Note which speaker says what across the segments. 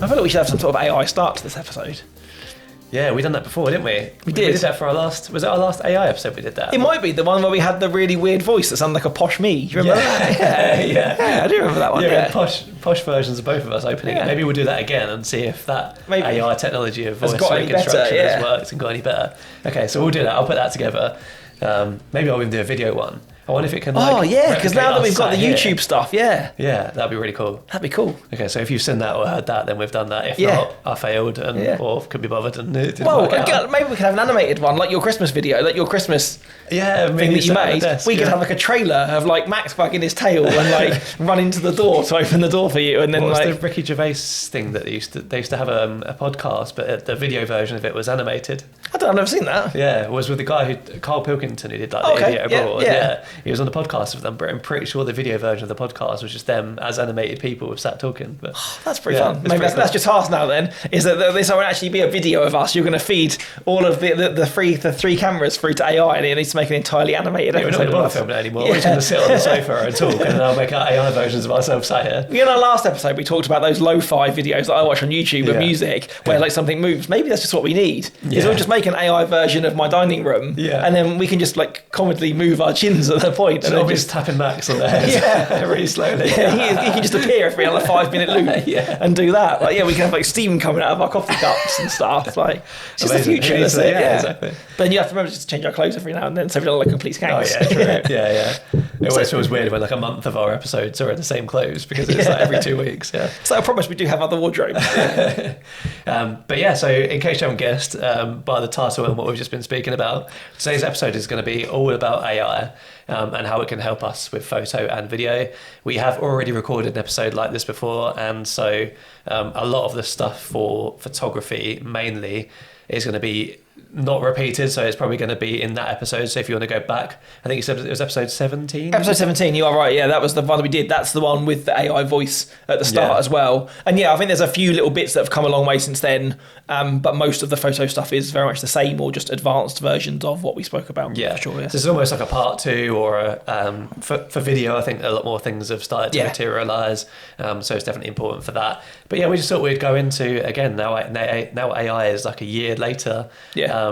Speaker 1: I feel like we should have some sort of AI start to this episode.
Speaker 2: Yeah, we done that before, didn't we?
Speaker 1: We did.
Speaker 2: We did that for our last... Was it our last AI episode we did that?
Speaker 1: It might be the one where we had the really weird voice that sounded like a posh me. Do you remember that?
Speaker 2: Yeah,
Speaker 1: I do remember that one.
Speaker 2: Yeah, posh versions of both of us opening it.
Speaker 1: Yeah.
Speaker 2: Maybe we'll do that again and see if that AI technology of voice
Speaker 1: got any
Speaker 2: reconstruction
Speaker 1: better,
Speaker 2: has worked and got any better. Okay, so we'll do that. I'll put that together. Maybe I'll even do a video one. I wonder if it can.
Speaker 1: Because now that we've got the YouTube stuff,
Speaker 2: yeah, that'd be really cool.
Speaker 1: That'd be cool.
Speaker 2: Okay, so if you've seen that or heard that, then we've done that. If not, I failed or could be bothered and it didn't work out.
Speaker 1: Maybe we could have an animated one, like your Christmas video, like your Christmas thing that you made. We could have like a trailer of like Max wagging his tail and like run into the door to open the door for you, and then
Speaker 2: what was the Ricky Gervais thing that they used to have a podcast, but the video version of it was animated.
Speaker 1: I've never seen that.
Speaker 2: Yeah, it was with the guy Carl Pilkington who did like the Idiot Abroad. Yeah, he was on the podcast with them, but I'm pretty sure the video version of the podcast was just them as animated people sat talking. But
Speaker 1: that's pretty fun. Maybe that's just ours now. Then is that this will actually be a video of us? You're going to feed all of the three cameras through to AI, and it needs to make an entirely animated episode.
Speaker 2: We're not going to bother filming it anymore. We're just going to sit on the sofa and talk, and then I'll make our AI versions of ourselves sat here.
Speaker 1: In our last episode, we talked about those lo-fi videos that I watch on YouTube with music, where like something moves. Maybe that's just what we need. Is we'll just make an AI version of my dining room, and then we can just like comically move our chins at that point.
Speaker 2: And I'll be just tapping Max on the head, really slowly.
Speaker 1: He can just appear every other 5-minute loop and do that. Like, we can have like steam coming out of our coffee cups and stuff. Like, it's just the future. That's it.
Speaker 2: Exactly.
Speaker 1: But then you have to remember just to change our clothes every now and then, so we don't look like complete skanks.
Speaker 2: Oh yeah, true. yeah. It always feels weird when like a month of our episodes are in the same clothes because it's like every 2 weeks. Yeah.
Speaker 1: So I promise we do have other wardrobes.
Speaker 2: But yeah, so in case you haven't guessed by the title and what we've just been speaking about, today's episode is going to be all about AI. And how it can help us with photo and video. We have already recorded an episode like this before, and so a lot of the stuff for photography mainly is going to be not repeated, so it's probably going to be in that episode. So if you want to go back, I think you said it was episode 17.
Speaker 1: Episode 17, you are right. Yeah, that was the one that we did. That's the one with the AI voice at the start as well. And I think there's a few little bits that have come a long way since then. But most of the photo stuff is very much the same, or just advanced versions of what we spoke about.
Speaker 2: Yeah,
Speaker 1: for sure. Yeah.
Speaker 2: So it's almost like a part 2, or for video. I think a lot more things have started to materialise. So it's definitely important for that. But yeah, we just thought we'd go into again now AI is like a year later.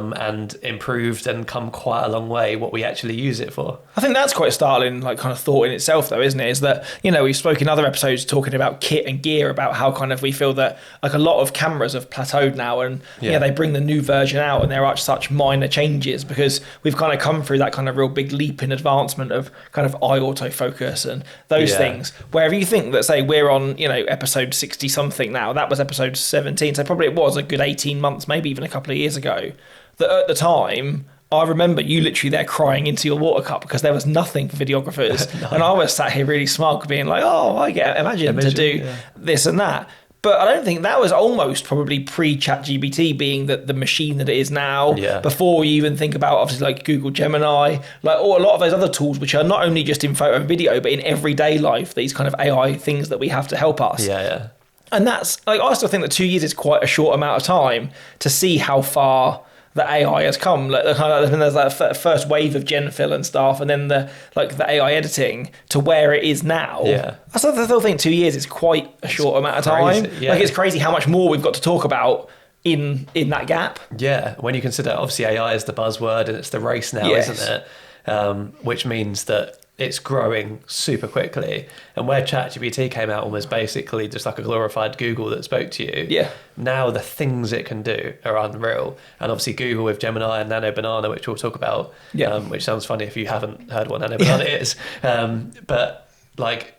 Speaker 2: And improved and come quite a long way what we actually use it for.
Speaker 1: I think that's quite a startling kind of thought in itself though, isn't it? Is that, we've spoken in other episodes talking about kit and gear, about how kind of we feel that like a lot of cameras have plateaued now, and they bring the new version out and there are such minor changes because we've kind of come through that kind of real big leap in advancement of kind of eye autofocus and those things. Wherever you think that, say, we're on, episode 60 something now, that was episode 17, so probably it was a good 18 months, maybe even a couple of years ago, that at the time, I remember you literally there crying into your water cup because there was nothing for videographers. No. And I was sat here really smug being like, I get Imagen to do this and that. But I don't think that was almost probably pre-ChatGPT being the machine that it is now. Yeah. Before you even think about obviously like Google Gemini, like a lot of those other tools which are not only just in photo and video, but in everyday life, these kind of AI things that we have to help us.
Speaker 2: Yeah.
Speaker 1: And that's like, I still think that 2 years is quite a short amount of time to see how far the AI has come. Like there's that first wave of gen fill and stuff, and then the AI editing to where it is now. Yeah, I still think 2 years is quite a short amount of time. Yeah. Like it's crazy how much more we've got to talk about in that gap.
Speaker 2: Yeah, when you consider obviously AI is the buzzword and it's the race now, isn't it? Which means that it's growing super quickly. And where ChatGPT came out almost basically just like a glorified Google that spoke to you, now the things it can do are unreal. And obviously Google with Gemini and Nano Banana, which we'll talk about, which sounds funny if you haven't heard what Nano Banana is. But like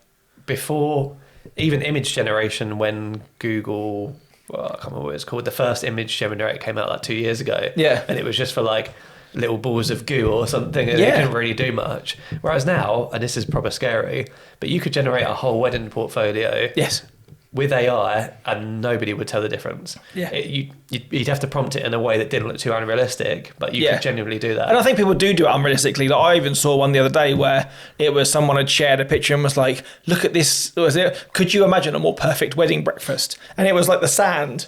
Speaker 2: before, even image generation, when Google, I can't remember what it's called, the first image generator came out like 2 years ago. Yeah. And it was just for like little balls of goo or something, and it couldn't really do much. Whereas now, and this is proper scary, but you could generate a whole wedding portfolio with AI and nobody would tell the difference. Yeah. You'd have to prompt it in a way that didn't look too unrealistic, but you could genuinely do that.
Speaker 1: And I think people do it unrealistically. Like I even saw one the other day where it was someone had shared a picture and was like, look at this, could you imagine a more perfect wedding breakfast? And it was like the sand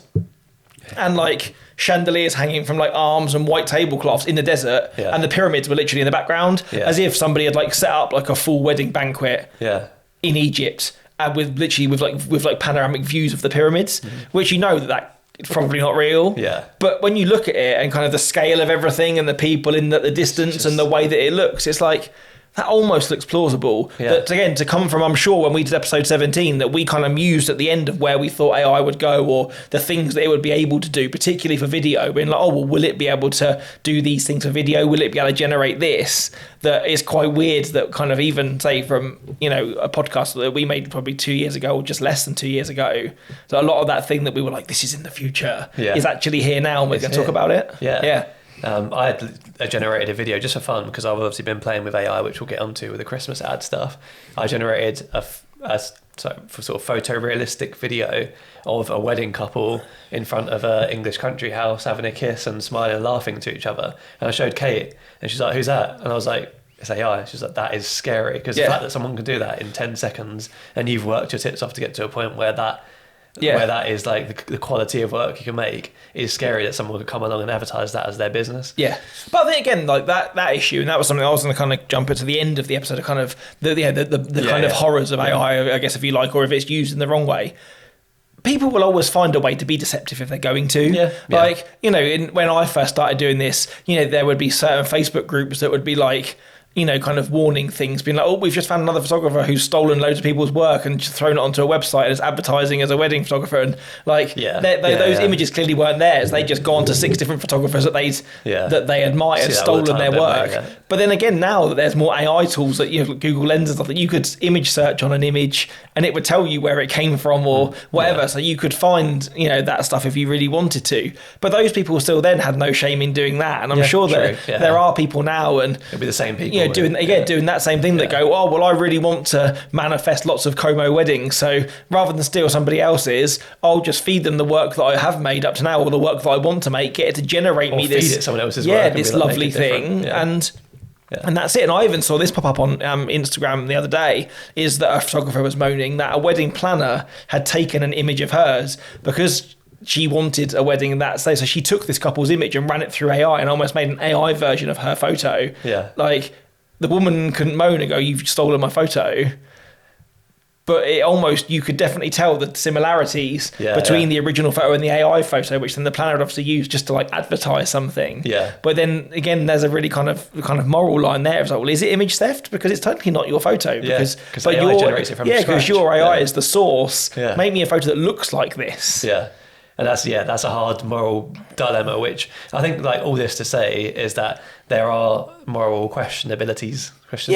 Speaker 1: and like chandeliers hanging from like arms and white tablecloths in the desert, and the pyramids were literally in the background, as if somebody had like set up like a full wedding banquet in Egypt, and with panoramic views of the pyramids, which that it's probably not real.
Speaker 2: Yeah.
Speaker 1: But when you look at it and kind of the scale of everything and the people in the distance and the way that it looks, it's like that almost looks plausible.
Speaker 2: Yeah.
Speaker 1: That again, to come from, I'm sure when we did episode 17, that we kind of mused at the end of where we thought AI would go, or the things that it would be able to do, particularly for video, being like, oh, well, will it be able to do these things for video? Will it be able to generate this? That it's quite weird that kind of even say from, a podcast that we made probably 2 years ago, or just less than 2 years ago, that a lot of that thing that we were like, this is in the future, is actually here now, and we're going to talk about it.
Speaker 2: Yeah. I had generated a video just for fun, because I've obviously been playing with AI, which we'll get onto with the Christmas ad stuff. I generated a sort of photorealistic video of a wedding couple in front of an English country house having a kiss and smiling and laughing to each other. And I showed Kate, and she's like, who's that? And I was like, it's AI. She's like, that is scary, because the fact that someone can do that in 10 seconds and you've worked your tits off to get to a point where that is like the quality of work you can make is scary, that someone could come along and advertise that as their business. Yeah.
Speaker 1: But I think again, like that issue, and that was something I was going to kind of jump into the end of the episode of kind of the kind of horrors of AI, I guess, if you like, or if it's used in the wrong way. People will always find a way to be deceptive if they're going to. Like, when I first started doing this, there would be certain Facebook groups that would be like, kind of warning things, being like, oh, we've just found another photographer who's stolen loads of people's work and just thrown it onto a website and is advertising as a wedding photographer. And like, those images clearly weren't theirs. They'd just gone to 6 different photographers that they admired, stolen their work. But then again, now that there's more AI tools that Google Lens and stuff, that you could image search on an image and it would tell you where it came from or whatever. So you could find, that stuff if you really wanted to. But those people still then had no shame in doing that. And I'm sure that there are people now, and
Speaker 2: it'll be the same people.
Speaker 1: Doing that same thing that go, oh, well, I really want to manifest lots of Como weddings, so rather than steal somebody else's, I'll just feed them the work that I have made up to now, or the work that I want to make, get it to generate me this
Speaker 2: someone else's work,
Speaker 1: this lovely thing, and that's it. And I even saw this pop up on Instagram the other day, is that a photographer was moaning that a wedding planner had taken an image of hers because she wanted a wedding that day. So she took this couple's image and ran it through AI and almost made an AI version of her photo. Like, the woman couldn't moan and go, you've stolen my photo. But it almost, you could definitely tell the similarities between the original photo and the AI photo, which then the planner would obviously use just to like advertise something. But then again, there's a really kind of moral line there. It's like, well, is it image theft? Because it's totally not your photo. Because
Speaker 2: AI generates it from scratch.
Speaker 1: Because your AI is the source. Make me a photo that looks like this.
Speaker 2: And that's a hard moral dilemma, which I think, like, all this to say is that there are moral questionabilities. But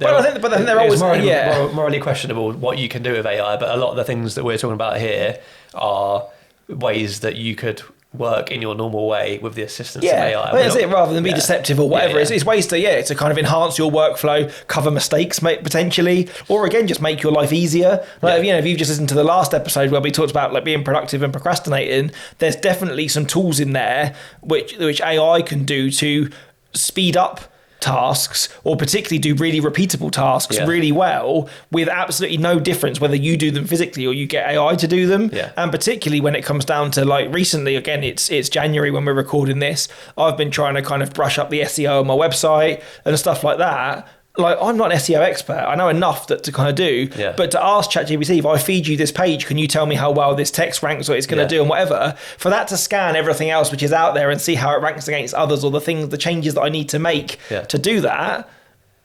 Speaker 2: I think they're always morally questionable what you can do with AI. But a lot of the things that we're talking about here are ways that you could work in your normal way with the assistance of AI.
Speaker 1: That's it, rather than be deceptive or whatever. It's ways to kind of enhance your workflow, cover mistakes potentially, or again, just make your life easier. Like, if you've just listened to the last episode where we talked about like being productive and procrastinating, there's definitely some tools in there which AI can do to speed up tasks, or particularly do really repeatable tasks really well, with absolutely no difference whether you do them physically or you get AI to do them. And particularly when it comes down to, like, recently, again, it's January when we're recording this, I've been trying to kind of brush up the SEO on my website and stuff like that. Like, I'm not an SEO expert. I know enough to kind of do, but to ask ChatGPT, if I feed you this page, can you tell me how well this text ranks, or it's going to do, and whatever, for that to scan everything else which is out there and see how it ranks against others, or the changes that I need to make to do that,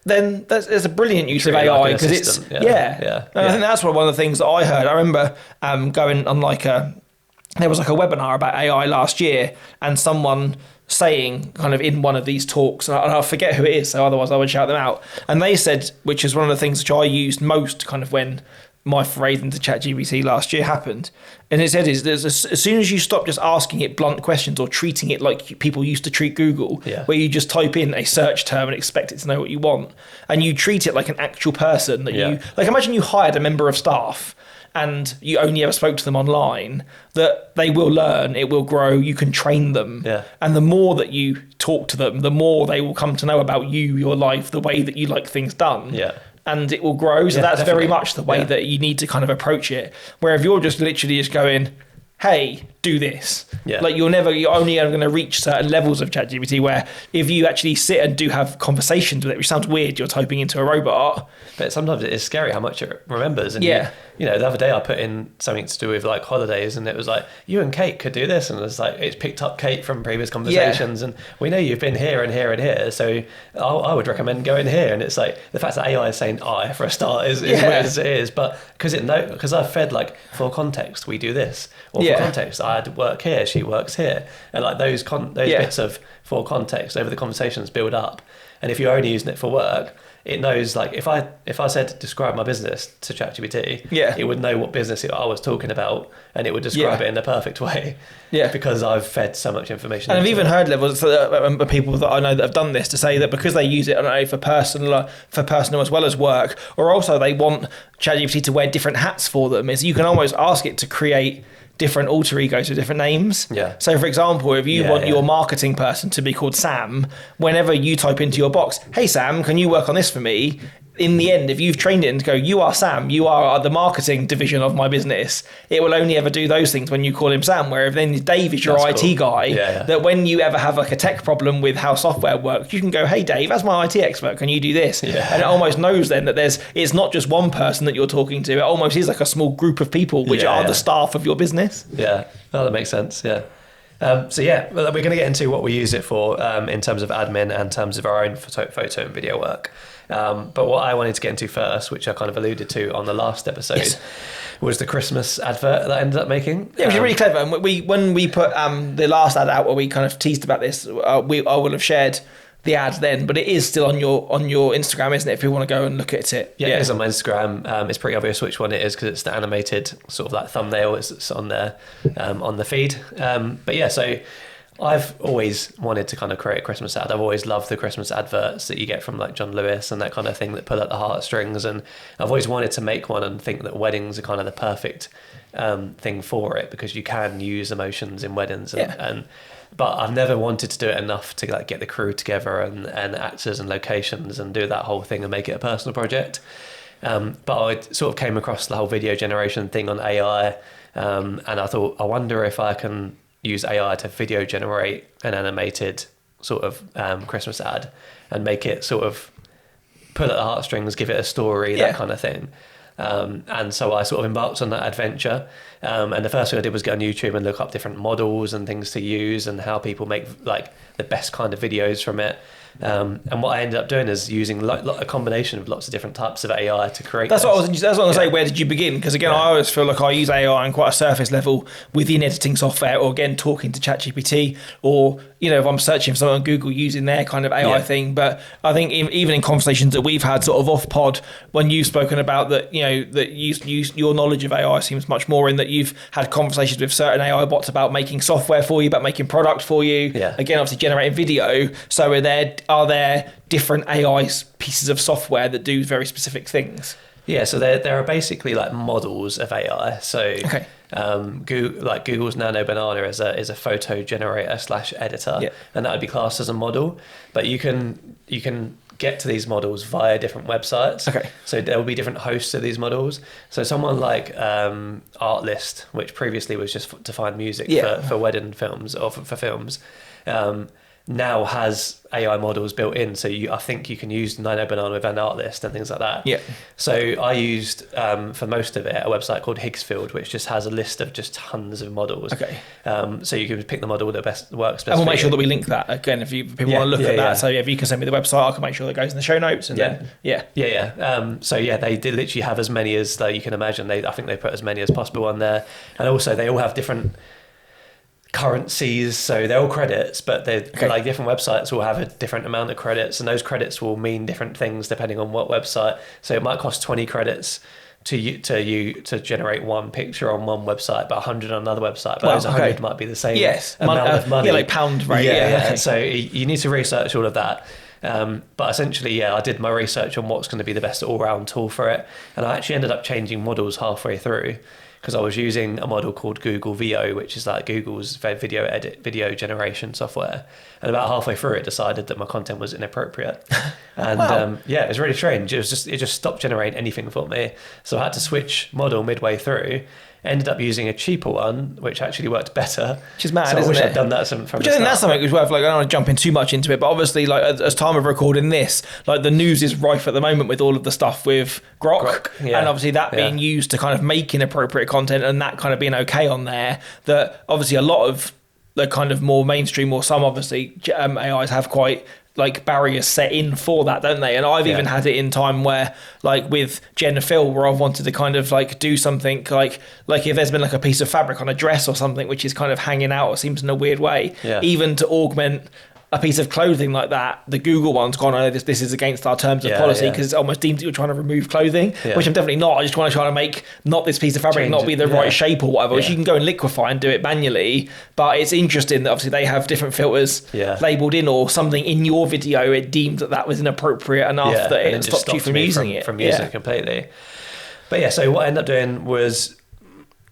Speaker 1: then there's a brilliant use of AI, because it's And I think that's one of the things that I heard. I remember going on there was like a webinar about AI last year, and someone saying kind of in one of these talks, and I forget who it is, so otherwise I would shout them out, and they said, which is one of the things which I used most kind of when my foray into ChatGPT last year happened, and it said is as soon as you stop just asking it blunt questions or treating it like people used to treat Google, where you just type in a search term and expect it to know what you want, and you treat it like an actual person that you, like, imagine you hired a member of staff and you only ever spoke to them online, that they will learn, it will grow, you can train them. And the more that you talk to them, the more they will come to know about you, your life, the way that you like things done. And it will grow. So that's definitely very much the way that you need to kind of approach it. Where if you're just literally just going, hey, do this.
Speaker 2: Yeah.
Speaker 1: Like you're only going to reach certain levels of ChatGPT where if you actually sit and do have conversations with it, which sounds weird, you're typing into a robot.
Speaker 2: But sometimes it is scary how much it remembers. And
Speaker 1: yeah.
Speaker 2: you know, the other day I put in something to do with like holidays, and it was like, you and Kate could do this, and it's like it's picked up Kate from previous conversations, and we know you've been here and here and here, so I would recommend going here. And it's like the fact that AI is saying I for a start is weird as it is, but because I've fed like for context we do this, or for context I had work here, she works here, and like those bits of for context over the conversations build up. And if you're only using it for work, it knows, like if I said describe my business to ChatGPT, it would know what business I was talking about, and it would describe it in the perfect way. Yeah, because I've fed so much information.
Speaker 1: And I've even heard levels of people that I know that have done this to say that because they use it, I don't know, for personal as well as work, or also they want ChatGPT to wear different hats for them. Is you can almost ask it to create different alter egos with different names. Yeah. So for example, if you want your marketing person to be called Sam, whenever you type into your box, hey Sam, can you work on this for me? In the end, if you've trained it to go, you are Sam, you are the marketing division of my business, it will only ever do those things when you call him Sam. Where if then Dave is your IT guy, that when you ever have like a tech problem with how software works, you can go, hey Dave, as my IT expert, can you do this? Yeah. And it almost knows then that it's not just one person that you're talking to, it almost is like a small group of people which are the staff of your business.
Speaker 2: Yeah, oh, that makes sense, yeah. So yeah, we're going to get into what we use it for in terms of admin and in terms of our own photo and video work. But what I wanted to get into first, which I kind of alluded to on the last episode, was the Christmas advert that I ended up making.
Speaker 1: Yeah, which is really clever. And when we put the last ad out where we kind of teased about this, I will have shared the ad then, but it is still on your Instagram, isn't it? If you want to go and look at it.
Speaker 2: Yeah, it is on my Instagram. It's pretty obvious which one it is because it's the animated sort of like thumbnail. It's on there on the feed. But yeah, so I've always wanted to kind of create a Christmas ad. I've always loved the Christmas adverts that you get from like John Lewis and that kind of thing that pull at the heartstrings. And I've always wanted to make one and think that weddings are kind of the perfect thing for it because you can use emotions in weddings. But I've never wanted to do it enough to like get the crew together and actors and locations and do that whole thing and make it a personal project. But I sort of came across the whole video generation thing on AI, and I thought, I wonder if I can use AI to video generate an animated sort of Christmas ad and make it sort of pull at the heartstrings, give it a story, that kind of thing. And so I sort of embarked on that adventure. And the first thing I did was go on YouTube and look up different models and things to use and how people make like the best kind of videos from it. And what I ended up doing is using a combination of lots of different types of AI to create.
Speaker 1: That's what I was going to say. Where did you begin? Because again, I always feel like I use AI on quite a surface level within editing software, or again talking to ChatGPT, or if I'm searching for something on Google using their kind of AI thing. But I think even in conversations that we've had sort of off pod, when you've spoken about that, that your knowledge of AI seems much more in that you've had conversations with certain AI bots about making software for you, about making product for you. Yeah. Again, obviously generating video. So are there different AI pieces of software that do very specific things?
Speaker 2: Yeah, so there are basically like models of AI. So Google's Nano Banana is a photo generator / editor, and that would be classed as a model. But you can get to these models via different websites. Okay. So there will be different hosts of these models. So someone like Artlist, which previously was just to find music for wedding films or for films, now has AI models built in. So I think you can use Nano Banana with an Artlist and things like that. Yeah. So I used, for most of it, a website called Higgsfield, which just has a list of just tons of models. Okay. So you can pick the model that works best.
Speaker 1: And we'll make sure that we link that again if people want to look at that. So if you can send me the website, I can make sure that goes in the show notes. And then they did literally have as many as you can imagine. I think they put as many as possible on there, and also they all have different currencies, so they're all credits, but they're like different websites will have a different amount of credits, and those credits will mean different things depending on what website. So it might cost 20 credits to generate one picture on one website, but 100 on another website. But those 100 might be the same amount of money. Yeah, like pound rate.
Speaker 2: So you need to research all of that. But essentially, I did my research on what's going to be the best all-round tool for it, and I actually ended up changing models halfway through, because I was using a model called Google VO, which is like Google's video generation software. And about halfway through it decided that my content was inappropriate. And it was really strange. It just stopped generating anything for me. So I had to switch model midway through. ended up using a cheaper one, which actually worked better.
Speaker 1: Which is mad,
Speaker 2: so
Speaker 1: isn't
Speaker 2: I wish
Speaker 1: it?
Speaker 2: I'd done that from
Speaker 1: Which
Speaker 2: the
Speaker 1: I think
Speaker 2: start.
Speaker 1: that's something as well. Like, I don't want to jump in too much into it, but obviously, like as time of recording this, like the news is rife at the moment with all of the stuff with Grok.
Speaker 2: Yeah.
Speaker 1: And obviously that being used to kind of make inappropriate content and that kind of being okay on there. That obviously a lot of the kind of more mainstream, or some obviously AIs have quite like barriers set in for that, don't they? And I've even had it in time where, like with Jen and Phil, where I've wanted to kind of like do something like if there's been like a piece of fabric on a dress or something which is kind of hanging out or seems in a weird way, even to augment a piece of clothing like that, the Google one's gone, oh, this is against our terms of policy, because it's almost deemed that you're trying to remove clothing, which I'm definitely not. I just want to try to make not this piece of fabric not be the right shape or whatever, which you can go and liquefy and do it manually. But it's interesting that obviously they have different filters labelled in, or something in your video, it deemed that was inappropriate enough that it stopped you from using it.
Speaker 2: From using it completely. But yeah, so what I ended up doing was,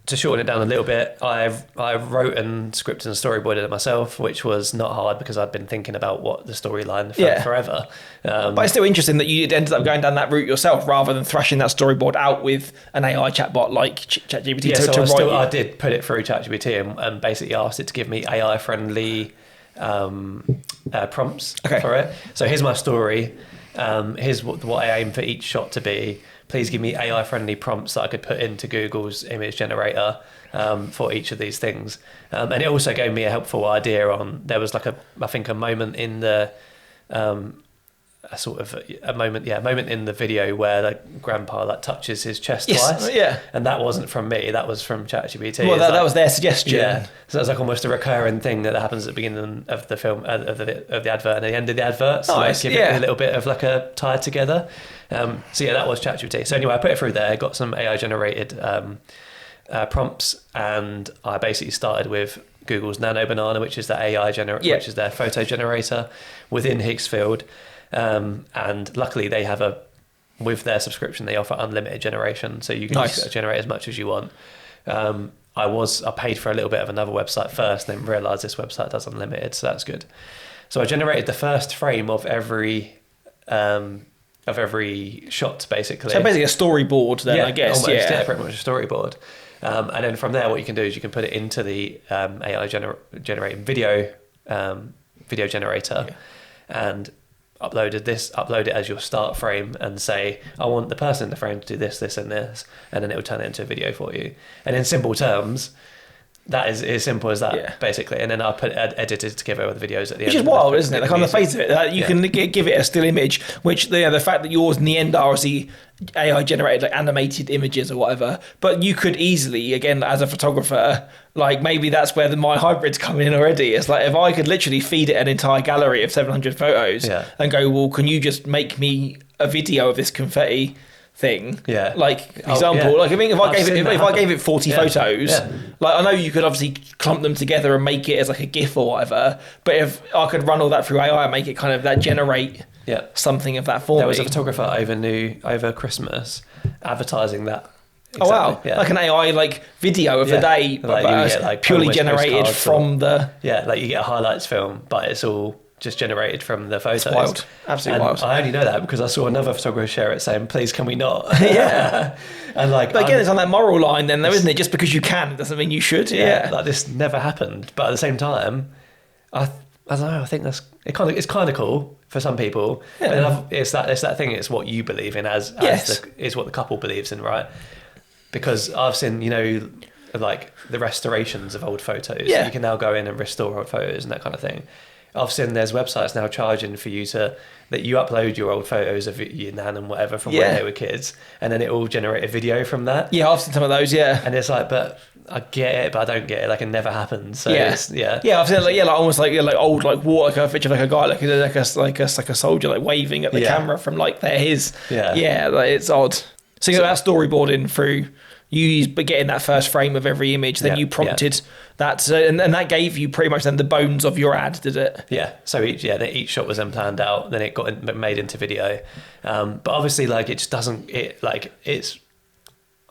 Speaker 2: to shorten it down a little bit, I wrote and scripted and storyboarded it myself, which was not hard because I'd been thinking about what the storyline for forever.
Speaker 1: But it's still interesting that you ended up going down that route yourself rather than thrashing that storyboard out with an AI chatbot like ChatGPT
Speaker 2: I did put it through ChatGPT and basically asked it to give me AI-friendly prompts for it. So here's my story. Here's what I aim for each shot to be. Please give me AI-friendly prompts that I could put into Google's image generator for each of these things. And it also gave me a helpful idea on, there was like I think a moment in the, a moment in the video where like grandpa like touches his chest twice. And that wasn't from me, that was from ChatGPT.
Speaker 1: Well, that was their suggestion.
Speaker 2: Yeah. So that's like almost a recurring thing that happens at the beginning of the film, of the advert, and at the end of the advert. So
Speaker 1: nice,
Speaker 2: give it a little bit of like a tie together. So that was ChatGPT. So anyway, I put it through there, got some AI generated prompts, and I basically started with Google's Nano Banana, which is the AI which is their photo generator within Higgsfield. And luckily they have with their subscription, they offer unlimited generation, so you can just generate as much as you want. I paid for a little bit of another website first, then realised this website does unlimited, so that's good. So I generated the first frame of every shot, basically.
Speaker 1: So basically a storyboard then, I guess.
Speaker 2: Almost, pretty much a storyboard. And then from there, what you can do is you can put it into the AI generated video generator, and upload it as your start frame and say, I want the person in the frame to do this, this, and this, and then it will turn it into a video for you. And in simple terms, that is as simple as that, basically. And then I edited together with the videos at the end.
Speaker 1: Which is wild, isn't it? Like on the face of it, you can give it a still image, which the fact that yours in the end are obviously AI generated like animated images or whatever, but you could easily, again, as a photographer, like maybe that's where my hybrids come in already. It's like if I could literally feed it an entire gallery of 700 photos and go, well, can you just make me a video of this confetti thing? Like example, like I mean, if I gave it 40 photos, like I know you could obviously clump them together and make it as like a GIF or whatever, but if I could run all that through AI and make it kind of that generate something of that form.
Speaker 2: There was a photographer over Christmas advertising that.
Speaker 1: Exactly. Oh wow! Like an AI like video of the day, like purely generated from the
Speaker 2: like you get a highlights film, but it's all just generated from the photos.
Speaker 1: It's wild, absolutely wild.
Speaker 2: I only know that because I saw another photographer share it saying, "Please, can we not?" And like,
Speaker 1: but again, it's on that moral line, then, though, isn't it? Just because you can, it doesn't mean you should.
Speaker 2: Like this never happened, but at the same time, I don't know. I think it's kind of cool for some people. But it's that thing. It's what you believe in it's what the couple believes in, right? Because I've seen, like the restorations of old photos. You can now go in and restore old photos and that kind of thing. I've seen there's websites now charging for you that you upload your old photos of your nan and whatever from when they were kids, and then it will generate a video from that. Yeah,
Speaker 1: I've seen some of those. And
Speaker 2: it's like, but I get it, but I don't get it. Like it never happened. So
Speaker 1: I've seen like almost like old like water, like a picture of like a guy like a soldier like waving at the camera from like his. Like, it's odd. So you got that storyboarding through. You getting that first frame of every image, then you prompted that, and that gave you pretty much then the bones of your ad, did it?
Speaker 2: Yeah. So each shot was then planned out, then it got made into video. But obviously, like it just doesn't. It's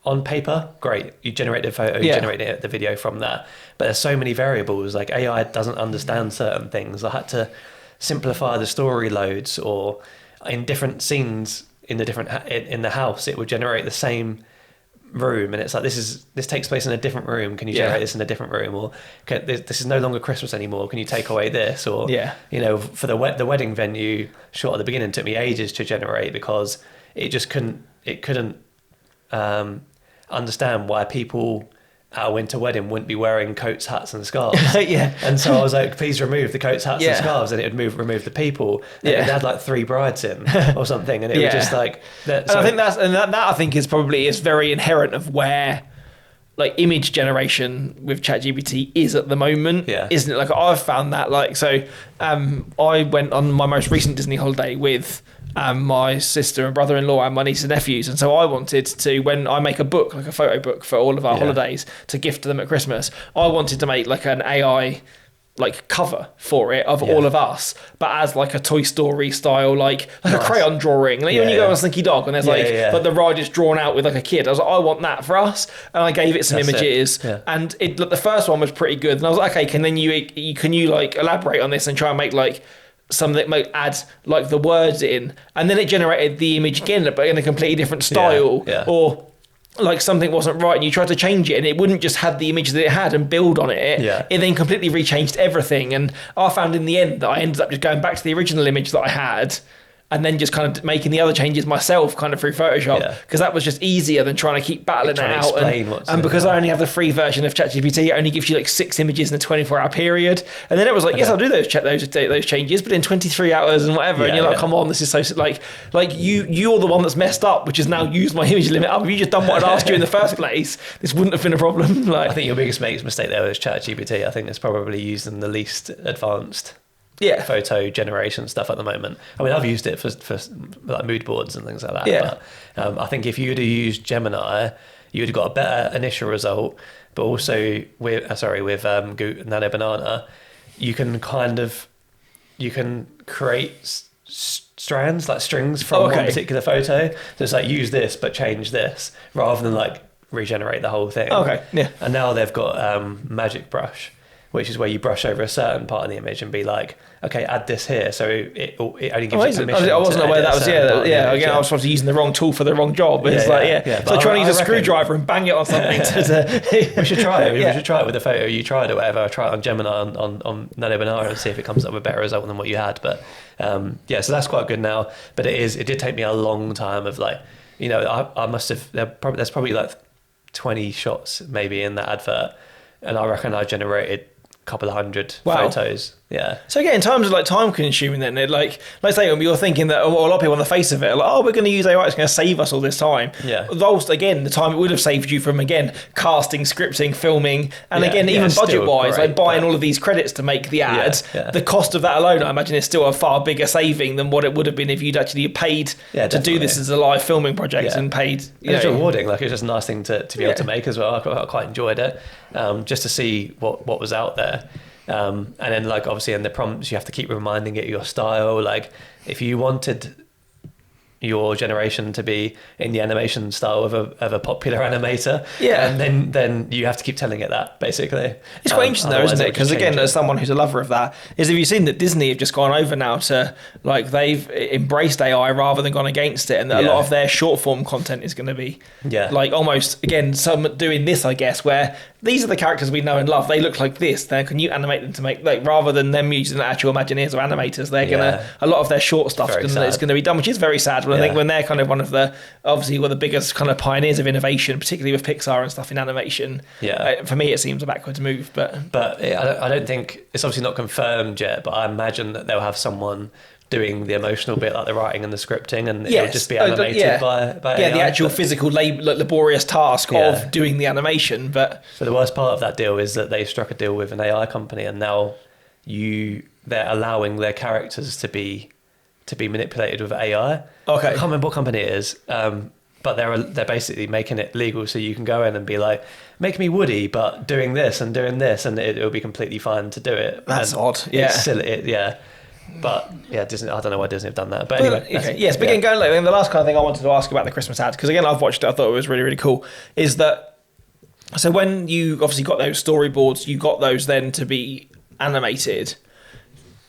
Speaker 2: on paper, great. You generate the photo, you generate the video from that. But there's so many variables. Like AI doesn't understand certain things. I had to simplify the story loads, or in different scenes in the house, it would generate the same room, and it's like this takes place in a different room. Can you generate this in a different room? Or this is no longer Christmas anymore. Can you take away this? Or for the wedding venue shot at the beginning, it took me ages to generate because it just couldn't understand why people at a winter wedding wouldn't be wearing coats, hats and scarves. And so I was like, please remove the coats, hats and scarves, and it would remove the people. And it had like 3 brides in or something, and it was just like that. So,
Speaker 1: and I think that I think is probably very inherent of where like image generation with ChatGPT is at the moment, isn't it? Like I've found that I went on my most recent Disney holiday with my sister and brother-in-law and my niece and nephews, and so I wanted to, when I make a book, like a photo book for all of our holidays to gift to them at Christmas, I wanted to make like an AI like cover for it of all of us, but as like a Toy Story style, like a crayon drawing. Like when you go on Slinky Dog and there's like the ride is drawn out with like a kid, I was like, I want that for us, and I gave it some images, and the first one was pretty good, and I was like, okay, can you like elaborate on this and try and make like something that might add like the words in, and then it generated the image again but in a completely different style, or like something wasn't right and you tried to change it and it wouldn't just have the image that it had and build on it. It then completely rechanged everything, and I found in the end that I ended up just going back to the original image that I had and then just kind of making the other changes myself kind of through Photoshop, because that was just easier than trying to keep battling it out. And because I only have the free version of ChatGPT, it only gives you like 6 images in a 24-hour period. And then it was like, yes, I'll do those changes, but in 23 hours and whatever. And you're like, come on, this is so like you're the one that's messed up, which has now used my image limit up. If you just done what I'd asked you in the first place, this wouldn't have been a problem. Like,
Speaker 2: I think your biggest mistake there was ChatGPT. I think it's probably using the least advanced photo generation stuff at the moment. I mean, I've used it for like mood boards and things like that. But I think if you'd have used Gemini, you'd have got a better initial result. But also with Nano Banana, you can create strands, like strings from one particular photo. So it's like use this but change this, rather than like regenerate the whole thing. And now they've got Magic Brush, which is where you brush over a certain part of the image and be like, okay, add this here. So it only gives you permission.
Speaker 1: I wasn't aware that was, again, I was probably using the wrong tool for the wrong job. It's so trying to use a screwdriver and bang it on something.
Speaker 2: We should try it. We should try it with a photo you tried or whatever. Try it on Gemini on Nano Banana and see if it comes up with a better result than what you had. But so that's quite good now. But it did take me a long time of like, I must have, there's probably like 20 shots maybe in that advert. And I reckon I generated couple of hundred photos.
Speaker 1: So again, in terms of like time consuming, then like say you're thinking that a lot of people on the face of it are like, we're going to use AI, it's going to save us all this time. Those, again, the time it would have saved you from casting, scripting, filming, and even budget wise, like buying all of these credits to make the ads. The cost of that alone, I imagine, is still a far bigger saving than what it would have been if you'd actually paid to do this as a live filming project and paid.
Speaker 2: It's rewarding. Like, it's just a nice thing to be able to make as well. I quite enjoyed it, just to see what was out there. And then, like, obviously in the prompts you have to keep reminding it your style. Like, if you wanted your generation to be in the animation style of a popular animator, and then you have to keep telling it that, basically. It's
Speaker 1: quite interesting though, isn't it? Because again, as someone who's a lover of that, have you seen that Disney have just gone over now to, like, they've embraced AI rather than gone against it, and that a lot of their short form content is going to be like almost, again, some doing this, I guess, where these are the characters we know and love, they look like this, then can you animate them to make, like, rather than them using the actual Imagineers or animators, they're gonna, a lot of their short stuff is going to be done, which is very sad. But I think when they're kind of one of the, obviously one of the biggest kind of pioneers of innovation, particularly with Pixar and stuff in animation, for me it seems a backwards move. But
Speaker 2: I don't think, it's obviously not confirmed yet, but I imagine that they'll have someone doing the emotional bit, like the writing and the scripting, and it'll just be animated by AI,
Speaker 1: the actual physical laborious task of doing the animation. But
Speaker 2: the worst part of that deal is that they struck a deal with an AI company, and now they're allowing their characters to be manipulated with AI. I can't remember what company it is, but they're basically making it legal, so you can go in and be like, make me Woody, but doing this, and it'll be completely fine to do it.
Speaker 1: That's odd.
Speaker 2: It's silly, But Disney, I don't know why Disney have done that. But anyway.
Speaker 1: Again, going like, the last kind of thing I wanted to ask about the Christmas ads, because again, I've watched it, I thought it was really, really cool, is that, so when you obviously got those storyboards, you got those then to be animated,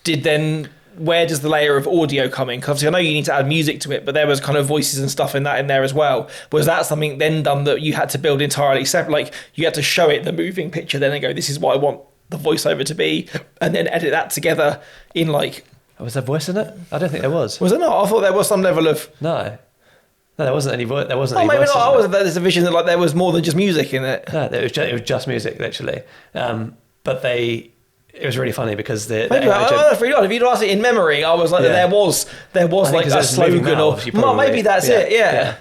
Speaker 1: did then where does the layer of audio come in? Because obviously I know you need to add music to it, but there was kind of voices and stuff in there as well. Was that something then done that you had to build entirely separate? Like you had to show it the moving picture then and go, this is what I want the voiceover to be, and then edit that together in like...
Speaker 2: Was there voice in it? I don't think there was.
Speaker 1: Was there not? I thought there was some level of...
Speaker 2: No, there wasn't any voice. There wasn't.
Speaker 1: Oh,
Speaker 2: any
Speaker 1: maybe
Speaker 2: voices
Speaker 1: not.
Speaker 2: in
Speaker 1: I
Speaker 2: it.
Speaker 1: was there's a vision that like there was more than just music in it.
Speaker 2: No, it was just music, literally. But it was really funny because the
Speaker 1: maybe if you'd asked it in memory, I was like, there was like a slogan or maybe that's it. Yeah.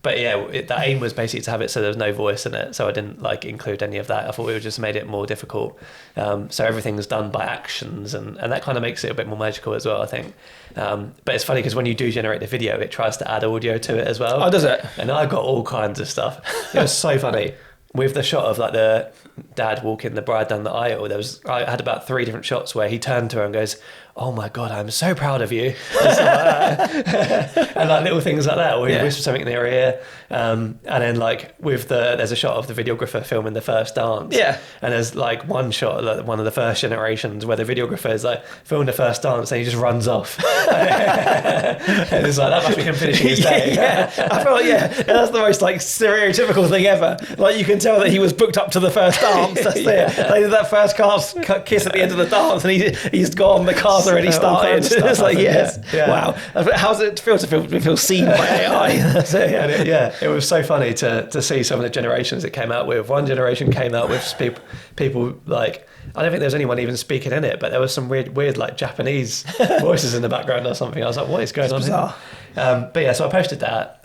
Speaker 2: But yeah, the aim was basically to have it so there was no voice in it, so I didn't like include any of that. I thought we just made it more difficult. So everything's done by actions, and that kind of makes it a bit more magical as well, I think. But it's funny because when you do generate the video, it tries to add audio to it as well.
Speaker 1: Oh, does it?
Speaker 2: And I got all kinds of stuff. It was so funny. With the shot of like the dad walking the bride down the aisle, I had about 3 different shots where he turned to her and goes, "Oh my God, I'm so proud of you," and like little things like that, or he whispers something in their ear, and then like there's a shot of the videographer filming the first dance, and there's like one shot, like one of the first generations, where the videographer is like filming the first dance and he just runs off, and it's like that must be him finishing his day.
Speaker 1: I feel like that's the most like stereotypical thing ever. Like you can tell that he was booked up to the first dance. That's They did that first kiss at the end of the dance, and he's gone. The car's already started. It's like wow. How does it feel to feel seen by AI?
Speaker 2: It was so funny to see some of the generations it came out with. One generation came out with people like, I don't think there was anyone even speaking in it, but there was some weird like Japanese voices in the background or something. I was like, what is going on here? But yeah, so I posted that.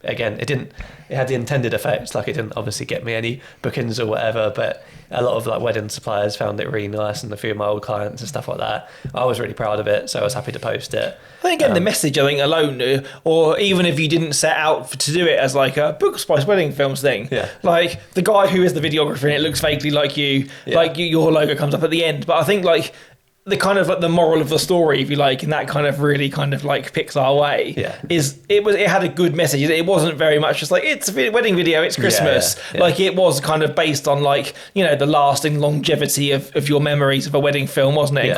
Speaker 2: Again, it had the intended effect. Like it didn't obviously get me any bookings or whatever, but a lot of like wedding suppliers found it really nice, and a few of my old clients and stuff like that. I was really proud of it, so I was happy to post it.
Speaker 1: I think getting the message, I think alone, or even if you didn't set out to do it as like a Book Spice wedding films thing, like the guy who is the videographer and it looks vaguely like you, like your logo comes up at the end. But I think like the kind of like the moral of the story, if you like, and that kind of really kind of like Pixar way, it had a good message. It wasn't very much just like it's a wedding video, it's Christmas. Like it was kind of based on like, you know, the lasting longevity of your memories of a wedding film, wasn't it?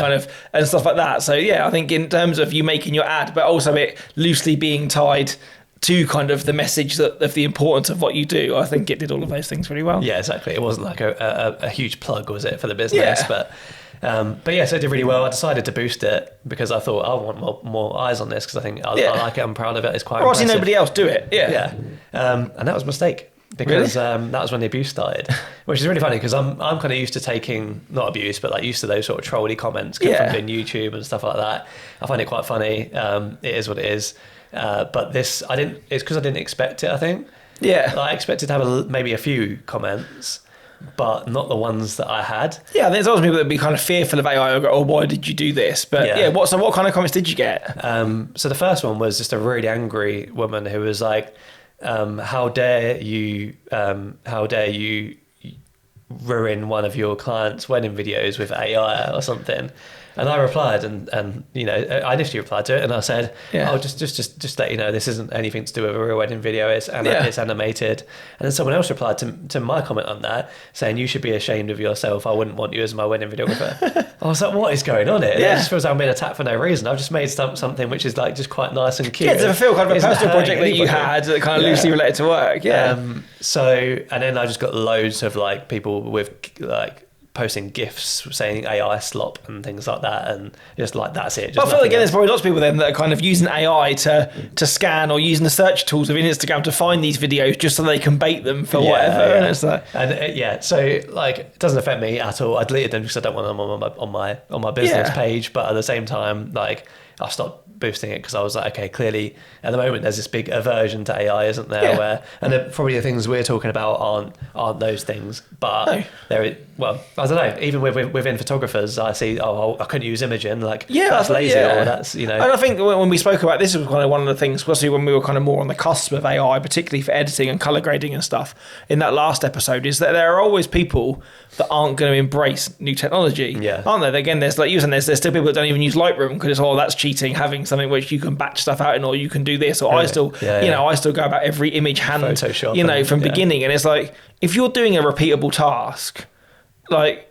Speaker 1: And stuff like that. So I think in terms of you making your ad, but also it loosely being tied to kind of the message of the importance of what you do, I think it did all of those things really well.
Speaker 2: Yeah, exactly. It wasn't like a huge plug, was it, for the business? But yes, I did really well. I decided to boost it because I thought I want more eyes on this, because I think I like it, I'm proud of it. It's quite impressive.
Speaker 1: Obviously nobody else do it.
Speaker 2: And that was a mistake, because that was when the abuse started, which is really funny because I'm kind of used to taking, not abuse, but like used to those sort of trolly comments from doing YouTube and stuff like that. I find it quite funny. It is what it is. But this, it's because I didn't expect it, I think. I expected to have maybe a few comments, but not the ones that I had. Yeah,
Speaker 1: there's always people that would be kind of fearful of AI or go, oh, why did you do this? But what kind of comments did you get?
Speaker 2: So the first one was just a really angry woman who was like, how dare you ruin one of your clients' wedding videos with AI or something. And I replied, and you know, I initially replied to it, and I said, "Oh, just let you know, this isn't anything to do with a real wedding video. It's animated." And then someone else replied to my comment on that, saying, "You should be ashamed of yourself. I wouldn't want you as my wedding videographer." I was like, "What is going on here?" It just feels like I'm being attacked for no reason. I've just made something which is like just quite nice and cute.
Speaker 1: Yeah, it's a feel kind of a personal project that you had that kind of loosely related to work.
Speaker 2: So, and then I just got loads of like people with like posting GIFs saying AI slop and things like that, and just like that's it.
Speaker 1: But I feel like there's probably lots of people then that are kind of using AI to scan, or using the search tools of Instagram to find these videos just so they can bait them for whatever. And it's like,
Speaker 2: so like it doesn't affect me at all. I deleted them because I don't want them on my business page, but at the same time, like I stopped boosting it because I was like, okay, clearly at the moment there's this big aversion to AI, isn't there? Where, and probably the things we're talking about aren't those things, but well, I don't know. Even within photographers, I see, I couldn't use Imagen, like that's lazy, or that's, you know.
Speaker 1: And I think when we spoke about this, was kind of one of the things, especially when we were kind of more on the cusp of AI, particularly for editing and color grading and stuff. In that last episode, is that there are always people that aren't going to embrace new technology, aren't there? Again, there's like using there's still people that don't even use Lightroom because it's that's cheating, having something which you can batch stuff out in, or you can do this, or I still I still go about every image hand Photoshop from beginning, and it's like if you're doing a repeatable task, like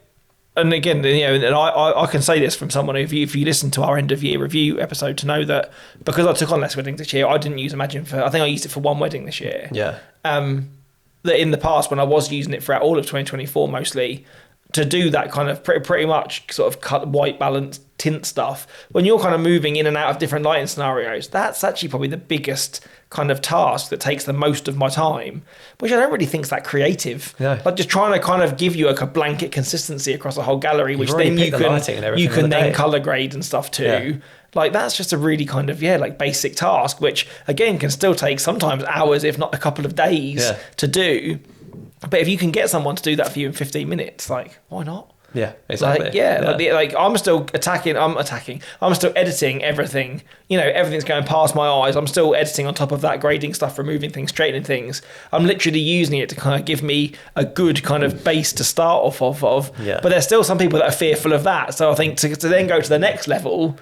Speaker 1: and again, and I can say this from someone if you listen to our end of year review episode to know that because I took on less weddings this year, I didn't use Imagen I think I used it for one wedding this year.
Speaker 2: Yeah.
Speaker 1: That in the past when I was using it throughout all of 2024 mostly, to do that kind of pretty much sort of cut white balance tint stuff, when you're kind of moving in and out of different lighting scenarios, that's actually probably the biggest kind of task that takes the most of my time, which I don't really think is that creative.
Speaker 2: No.
Speaker 1: Like just trying to kind of give you like a blanket consistency across the whole gallery, which then you can then color grade and stuff too. Yeah. Like that's just a really kind of like basic task, which again can still take sometimes hours, if not a couple of days to do. But if you can get someone to do that for you in 15 minutes, like why not?
Speaker 2: Yeah, exactly.
Speaker 1: Like I'm still I'm still editing everything. Everything's going past my eyes. I'm still editing on top of that, grading stuff, removing things, straightening things. I'm literally using it to kind of give me a good kind of base to start off of.
Speaker 2: Yeah.
Speaker 1: But there's still some people that are fearful of that. So I think to then go to the next level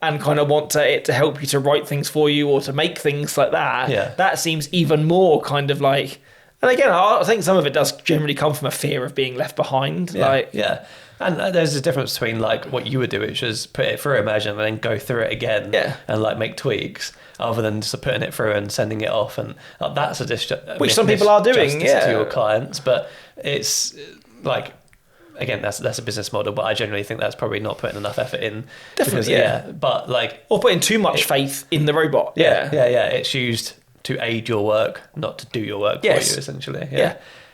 Speaker 1: and kind of want it to help you to write things for you or to make things like that, that seems even more kind of like... And again, I think some of it does generally come from a fear of being left behind.
Speaker 2: Yeah. And there's a difference between like what you would do, which is put it through Imagen and then go through it again and like make tweaks, other than just putting it through and sending it off. And that's
Speaker 1: which some people are doing,
Speaker 2: to your clients. But it's like, again, that's a business model, but I generally think that's probably not putting enough effort in.
Speaker 1: Definitely,
Speaker 2: But like...
Speaker 1: Or putting too much faith in the robot.
Speaker 2: Yeah. It's used to aid your work, not to do your work for you, essentially.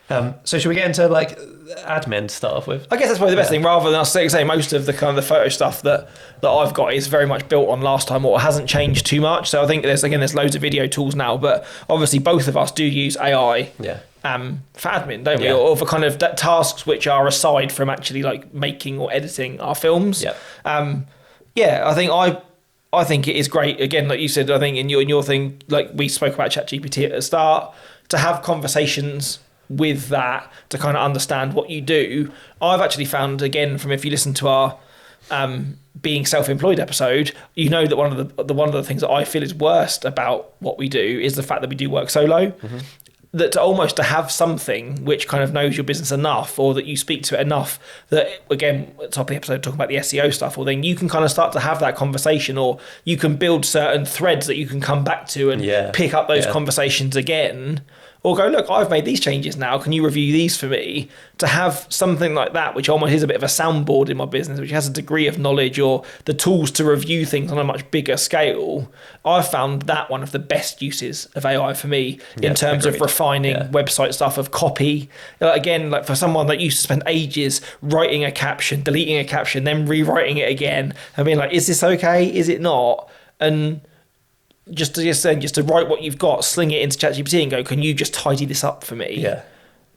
Speaker 2: So should we get into like admin to start off with?
Speaker 1: I guess that's probably the best thing, rather than us say most of the kind of the photo stuff that I've got is very much built on last time or hasn't changed too much. So I think there's loads of video tools now, but obviously both of us do use AI for admin, don't we? Or for kind of tasks which are aside from actually like making or editing our films. I think it is great. Again, like you said, I think in your thing, like we spoke about ChatGPT at the start, to have conversations with that to kind of understand what you do. I've actually found, again, from if you listen to our being self-employed episode, you know that one of the things that I feel is worst about what we do is the fact that we do work solo. Mm-hmm. That to have something which kind of knows your business enough, or that you speak to it enough, that again, at the top of the episode talking about the SEO stuff, or then you can kind of start to have that conversation, or you can build certain threads that you can come back to and pick up those conversations again. Or go, look, I've made these changes now. Can you review these for me? To have something like that, which almost is a bit of a soundboard in my business, which has a degree of knowledge or the tools to review things on a much bigger scale, I've found that one of the best uses of AI for me in terms of refining website stuff, of copy. Again, like for someone that used to spend ages writing a caption, deleting a caption, then rewriting it again, and being like, is this okay? Is it not? And just to write what you've got, sling it into ChatGPT and go, can you just tidy this up for me?
Speaker 2: Yeah.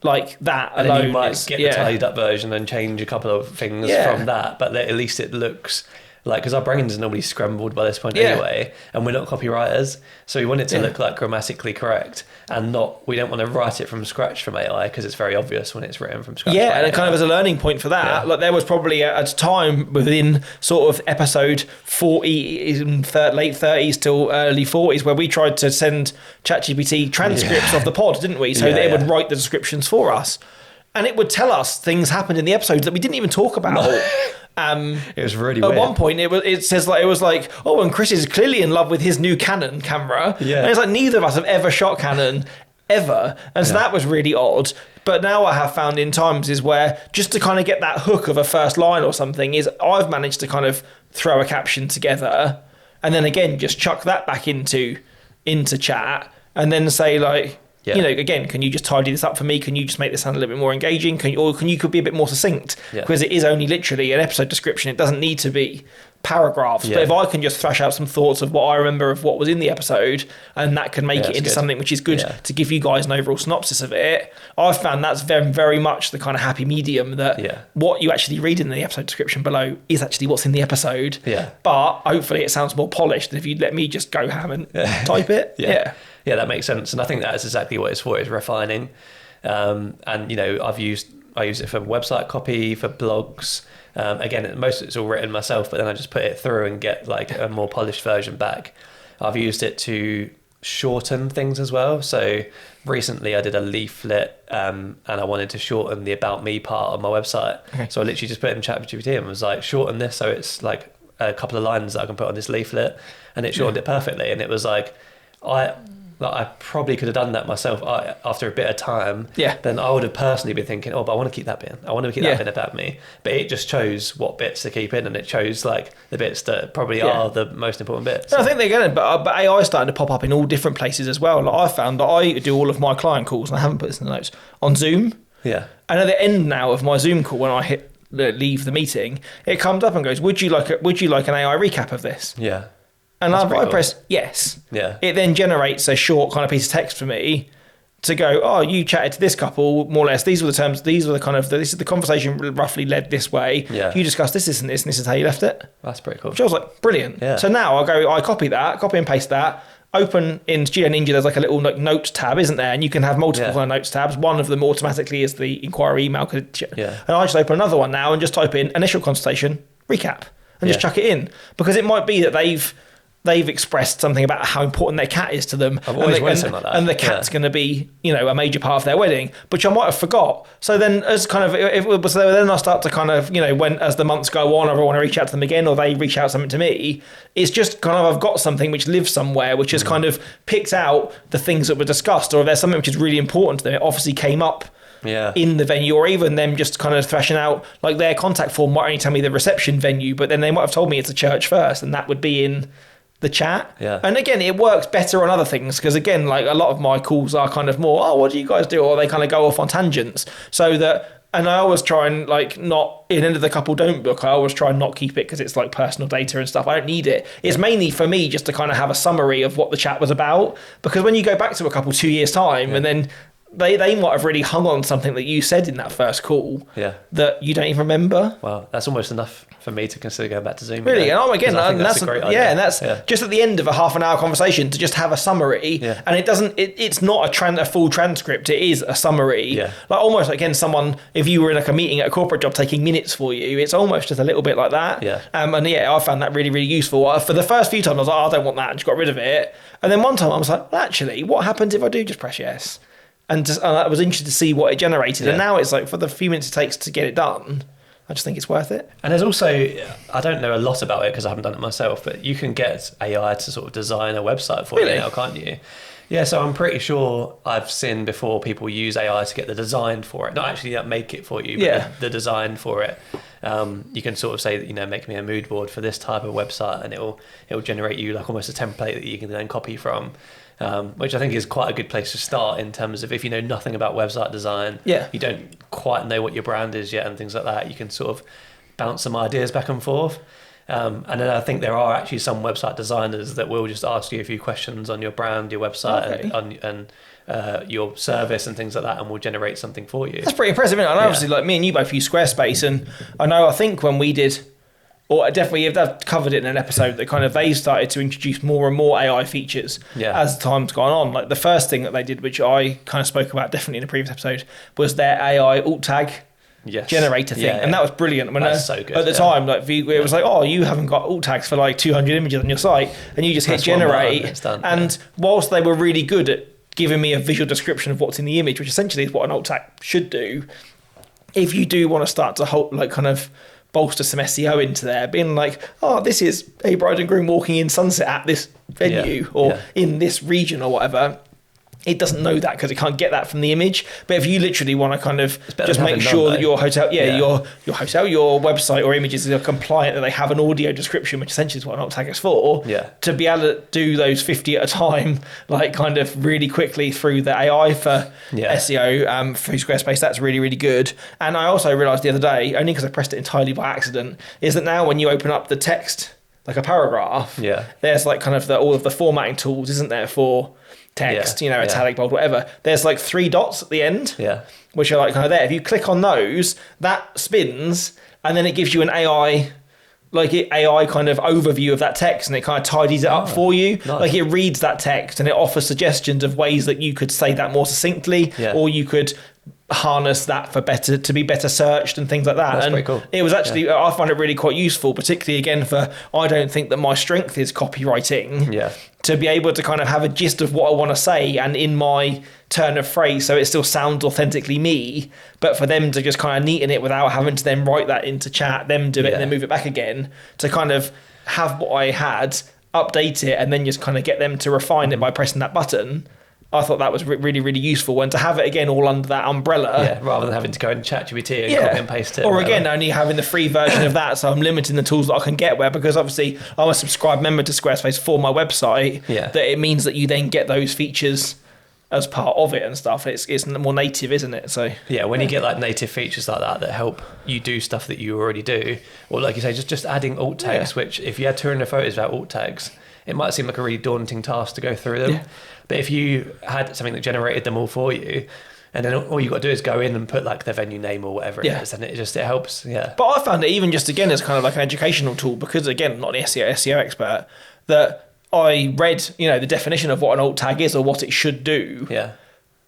Speaker 1: Like that
Speaker 2: and
Speaker 1: alone.
Speaker 2: And you might get the tidied up version and change a couple of things from that, but at least it looks like, because our brains are normally scrambled by this point anyway, and we're not copywriters, so we want it to look like grammatically correct, and we don't want to write it from scratch from AI, because it's very obvious when it's written from scratch.
Speaker 1: And it kind of as a learning point for that, like there was probably a time within sort of episode 40, in late 30s till early 40s, where we tried to send ChatGPT transcripts of the pod, didn't we? So they would write the descriptions for us, and it would tell us things happened in the episodes that we didn't even talk about.
Speaker 2: It was really
Speaker 1: weird.
Speaker 2: At
Speaker 1: one point, it was like, oh, and Chris is clearly in love with his new Canon camera. And it's like, neither of us have ever shot Canon, ever. And so that was really odd. But now I have found in times is where just to kind of get that hook of a first line or something is I've managed to kind of throw a caption together and then again, just chuck that back into chat and then say like, again, can you just tidy this up for me? Can you just make this sound a little bit more engaging? Can you could be a bit more succinct? Because it is only literally an episode description. It doesn't need to be paragraphs. But if I can just thrash out some thoughts of what I remember of what was in the episode, and that can make it into something which is good to give you guys an overall synopsis of it, I've found that's very, very much the kind of happy medium that what you actually read in the episode description below is actually what's in the episode. But hopefully it sounds more polished than if you let me just go ham and type it.
Speaker 2: Yeah, that makes sense, and I think that's exactly what it's for, is refining. And I use it for website copy, for blogs. Again, most of it's all written myself, but then I just put it through and get like a more polished version back. I've used it to shorten things as well. So recently I did a leaflet and I wanted to shorten the about me part of my website.
Speaker 1: Okay.
Speaker 2: So I literally just put it in ChatGPT and was like, shorten this so it's like a couple of lines that I can put on this leaflet, and it shortened it perfectly. And it was like, I probably could have done that myself after a bit of time.
Speaker 1: Yeah.
Speaker 2: Then I would have personally been thinking, but I want to keep that bit. I want to keep that bit about me. But it just chose what bits to keep in, and it chose like the bits that probably are the most important bits.
Speaker 1: No, I think they're going to, but AI is starting to pop up in all different places as well. Like I found that I do all of my client calls, and I haven't put this in the notes, on Zoom.
Speaker 2: Yeah.
Speaker 1: And at the end now of my Zoom call, when I hit leave the meeting, it comes up and goes, would you like an AI recap of this?
Speaker 2: Yeah.
Speaker 1: And I press yes.
Speaker 2: Yeah.
Speaker 1: It then generates a short kind of piece of text for me to go, oh, you chatted to this couple, more or less. These were the terms, these were the kind of, this is the conversation roughly led this way.
Speaker 2: Yeah.
Speaker 1: You discussed this, and this is how you left it.
Speaker 2: That's pretty cool.
Speaker 1: Which I was like, brilliant.
Speaker 2: Yeah.
Speaker 1: So now I copy and paste that, open in Studio Ninja, there's like a little like notes tab, isn't there? And you can have multiple kind of notes tabs. One of them automatically is the inquiry email. And I just open another one now and just type in initial consultation, recap, and just chuck it in. Because it might be that they've expressed something about how important their cat is to them.
Speaker 2: I've always wanted something like that.
Speaker 1: And the cat's going to be, a major part of their wedding, which I might have forgot. So then as kind of, then I start to kind of, as the months go on, I want to reach out to them again, or they reach out something to me. It's just kind of, I've got something which lives somewhere, which has kind of picked out the things that were discussed, or if there's something which is really important to them, it obviously came up in the venue, or even them just kind of thrashing out, like their contact form might only tell me the reception venue, but then they might have told me it's a church first, and that would be in the chat. And again, it works better on other things, because again, like a lot of my calls are kind of more, oh, what do you guys do? Or they kind of go off on tangents, so that, and I always try and like not, in End of the Couple Don't book, I always try and not keep it because it's like personal data and stuff. I don't need it. It's mainly for me just to kind of have a summary of what the chat was about, because when you go back to a couple 2 years time and then they might have really hung on something that you said in that first call that you don't even remember.
Speaker 2: Wow, that's almost enough for me to consider going back to Zoom.
Speaker 1: Really, and again,
Speaker 2: that's a great idea.
Speaker 1: And that's just at the end of a half an hour conversation to just have a summary, and it doesn't. It's not a full transcript. It is a summary. Like almost like, again, someone, if you were in like a meeting at a corporate job taking minutes for you, it's almost just a little bit like that. I found that really, really useful. For the first few times, I was like, oh, I don't want that, and just got rid of it. And then one time I was like, well, actually, what happens if I do just press yes? And I was interested to see what it generated. And now it's like, for the few minutes it takes to get it done, I just think it's worth it.
Speaker 2: And there's also, I don't know a lot about it because I haven't done it myself, but you can get AI to sort of design a website for you now, can't you? Yeah, so I'm pretty sure I've seen before people use AI to get the design for it. Not actually make it for you, but the design for it. You can sort of say, make me a mood board for this type of website, and it'll generate you like almost a template that you can then copy from. Which I think is quite a good place to start in terms of if you know nothing about website design, you don't quite know what your brand is yet and things like that, you can sort of bounce some ideas back and forth. And then I think there are actually some website designers that will just ask you a few questions on your brand, your website, and your service and things like that, and will generate something for you. That's
Speaker 1: pretty impressive, isn't it? And obviously, like me and you both use Squarespace, and I think when we did, or definitely if they've covered it in an episode, that kind of they started to introduce more and more AI features as time's gone on. Like the first thing that they did, which I kind of spoke about definitely in a previous episode, was their AI alt tag generator thing, and that was brilliant. When
Speaker 2: that's so good.
Speaker 1: At the time, like it was like, oh, you haven't got alt tags for like 200 images on your site, and you just hit generate, and whilst they were really good at giving me a visual description of what's in the image, which essentially is what an alt tag should do, if you do want to start to kind of bolster some SEO into there, being like, oh, this is a bride and groom walking in sunset at this venue or in this region or whatever. It doesn't know that because it can't get that from the image. But if you literally want to kind of just make sure that your hotel, your hotel, your website or images are compliant, that they have an audio description, which essentially is what an alt tag is for, to be able to do those 50 at a time, like kind of really quickly through the AI for SEO through Squarespace, that's really, really good. And I also realised the other day, only because I pressed it entirely by accident, is that now when you open up the text, like a paragraph, there's like kind of all of the formatting tools, isn't there, for text, italic, bold, whatever. There's like 3 dots at the end, which are like kind of there. If you click on those, that spins, and then it gives you an AI kind of overview of that text, and it kind of tidies it up for you. Nice. Like it reads that text and it offers suggestions of ways that you could say that more succinctly, or you could harness that for to be better searched and things like that.
Speaker 2: That's
Speaker 1: and
Speaker 2: pretty cool.
Speaker 1: It was actually, I find it really quite useful, particularly again I don't think that my strength is copywriting.
Speaker 2: Yeah.
Speaker 1: To be able to kind of have a gist of what I want to say and in my turn of phrase, so it still sounds authentically me, but for them to just kind of neaten it without having to then write that into chat, them do it and then move it back again, to kind of have what I had, update it, and then just kind of get them to refine it by pressing that button. I thought that was really, really useful. And to have it again all under that umbrella.
Speaker 2: Yeah, rather than having to go and ChatGPT and copy and paste it.
Speaker 1: Or again, only having the free version of that. So I'm limiting the tools that I can get because obviously I'm a subscribed member to Squarespace for my website.
Speaker 2: Yeah.
Speaker 1: That it means that you then get those features as part of it and stuff. It's more native, isn't it? So
Speaker 2: yeah, when you get like native features like that help you do stuff that you already do, or like you say, just adding alt tags, which if you had 200 photos without alt tags, it might seem like a really daunting task to go through them. Yeah. But if you had something that generated them all for you, and then all you got to do is go in and put like the venue name or whatever it is, and it helps. Yeah.
Speaker 1: But I found it even just again as kind of like an educational tool, because again, I'm not an SEO expert, that I read, the definition of what an alt tag is or what it should do.
Speaker 2: Yeah.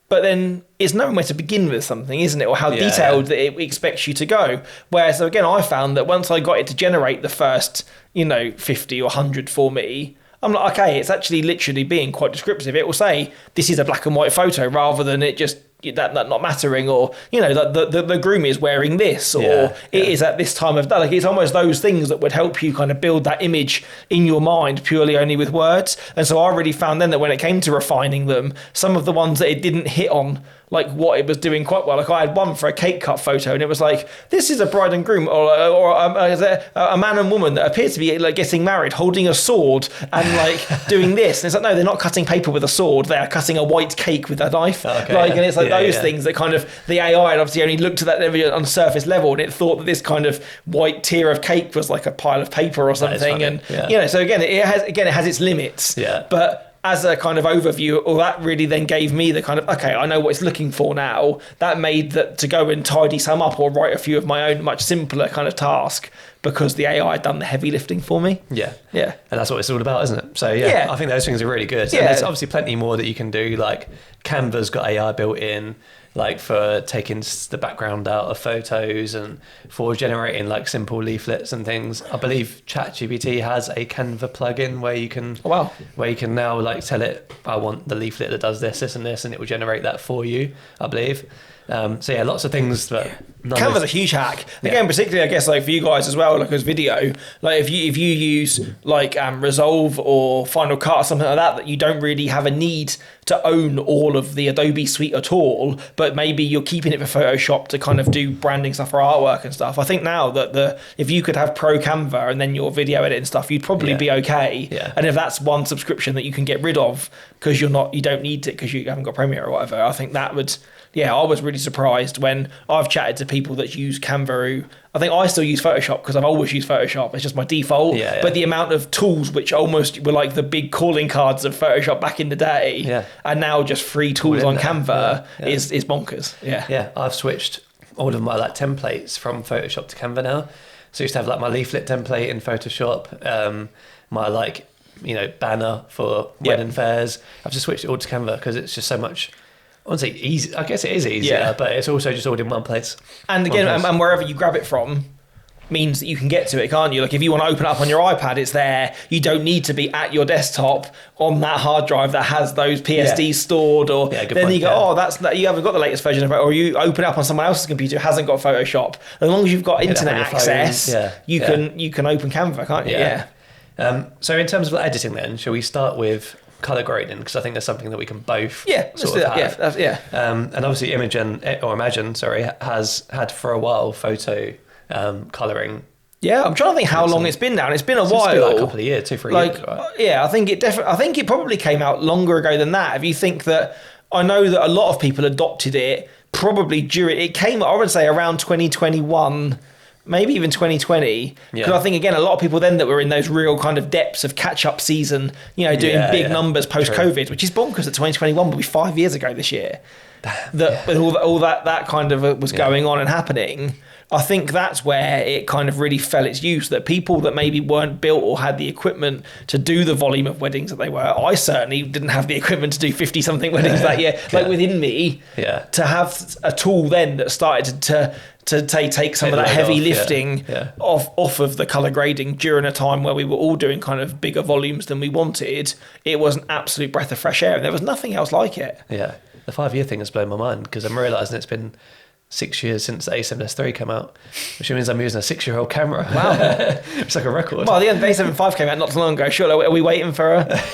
Speaker 1: But then it's knowing where to begin with something, isn't it? Or how detailed that it expects you to go. Whereas again, I found that once I got it to generate the first, 50 or 100 for me, I'm like, okay, it's actually literally being quite descriptive. It will say, this is a black and white photo, rather than it just that not mattering, or the groom is wearing this, or it is at this time of day. Like, it's almost those things that would help you kind of build that image in your mind purely only with words. And so I really found then that when it came to refining them, some of the ones that it didn't hit on, like what it was doing quite well. Like I had one for a cake cut photo, and it was like, this is a bride and groom, or a man and woman that appear to be like getting married, holding a sword and like doing this. And it's like, no, they're not cutting paper with a sword. They are cutting a white cake with a knife.
Speaker 2: Okay,
Speaker 1: and it's like those things that kind of the AI had obviously only looked at that on surface level, and it thought that this kind of white tier of cake was like a pile of paper or something. And so again, it has its limits.
Speaker 2: Yeah.
Speaker 1: But as a kind of overview, or that really then gave me the kind of, okay, I know what it's looking for now. That made that to go and tidy some up or write a few of my own much simpler kind of task, because the AI had done the heavy lifting for me. Yeah. Yeah.
Speaker 2: And that's what it's all about, isn't it? So I think those things are really good.
Speaker 1: Yeah.
Speaker 2: And there's obviously plenty more that you can do. Like Canva's got AI built in, like for taking the background out of photos and for generating like simple leaflets and things. I believe ChatGPT has a Canva plugin where you can where you can now like tell it, I want the leaflet that does this, this and this, and it will generate that for you, I believe. So lots of things that
Speaker 1: Canva's a huge hack. Again, particularly I guess like for you guys as well, like as video, like if you use like Resolve or Final Cut or something like that you don't really have a need to own all of the Adobe suite at all, but maybe you're keeping it for Photoshop to kind of do branding stuff or artwork and stuff. I think now that if you could have Pro Canva and then your video edit and stuff, you'd probably be okay.
Speaker 2: Yeah.
Speaker 1: And if that's one subscription that you can get rid of because you don't need it because you haven't got Premiere or whatever, I think that would. Yeah, I was really surprised when I've chatted to people that use Canva who, I think I still use Photoshop because I've always used Photoshop. It's just my default.
Speaker 2: Yeah.
Speaker 1: But the amount of tools which almost were like the big calling cards of Photoshop back in the day are now just free tools on Canva is bonkers. Yeah.
Speaker 2: Yeah, I've switched all of my like templates from Photoshop to Canva now. So I used to have like my leaflet template in Photoshop, my like, banner for wedding fairs. I've just switched it all to Canva because it's just so much... I wouldn't say easy. I guess it is easier, but it's also just all in one place.
Speaker 1: And again, and wherever you grab it from means that you can get to it, can't you? Like if you want to open it up on your iPad, it's there. You don't need to be at your desktop on that hard drive that has those PSDs stored. Or then you go, you haven't got the latest version of it, or you open it up on someone else's computer who hasn't got Photoshop. As long as you've got internet access, you can open Canva, can't you? Yeah.
Speaker 2: So in terms of editing, then, shall we start with colour grading, because I think that's something that we can both sort of have. And obviously Imagen has had for a while photo colouring.
Speaker 1: Yeah, I'm trying to think how long it's been now, and it's been a while.
Speaker 2: It's been like a couple of years, 2-3 years. Right?
Speaker 1: Yeah, I think it probably came out longer ago than that. If you think that, I know that a lot of people adopted it probably during, it came, I would say around 2021, maybe even 2020. Because I think, again, a lot of people then that were in those real kind of depths of catch-up season, doing big numbers post-COVID, which is bonkers that 2021 will be 5 years ago this year. With all that kind of was going on and happening. I think that's where it kind of really fell its use, that people that maybe weren't built or had the equipment to do the volume of weddings that they were. I certainly didn't have the equipment to do 50-something weddings that year. Like within me, to have a tool then that started to take some of that heavy lifting off of the colour grading during a time where we were all doing kind of bigger volumes than we wanted. It was an absolute breath of fresh air, and there was nothing else like it.
Speaker 2: Yeah, the 5-year thing has blown my mind, because I'm realising it's been 6 years since the A7S III came out, which means I'm using a 6-year-old camera. Wow. It's like a record.
Speaker 1: Well, the A7 V came out not so long ago. Surely, are we waiting for a...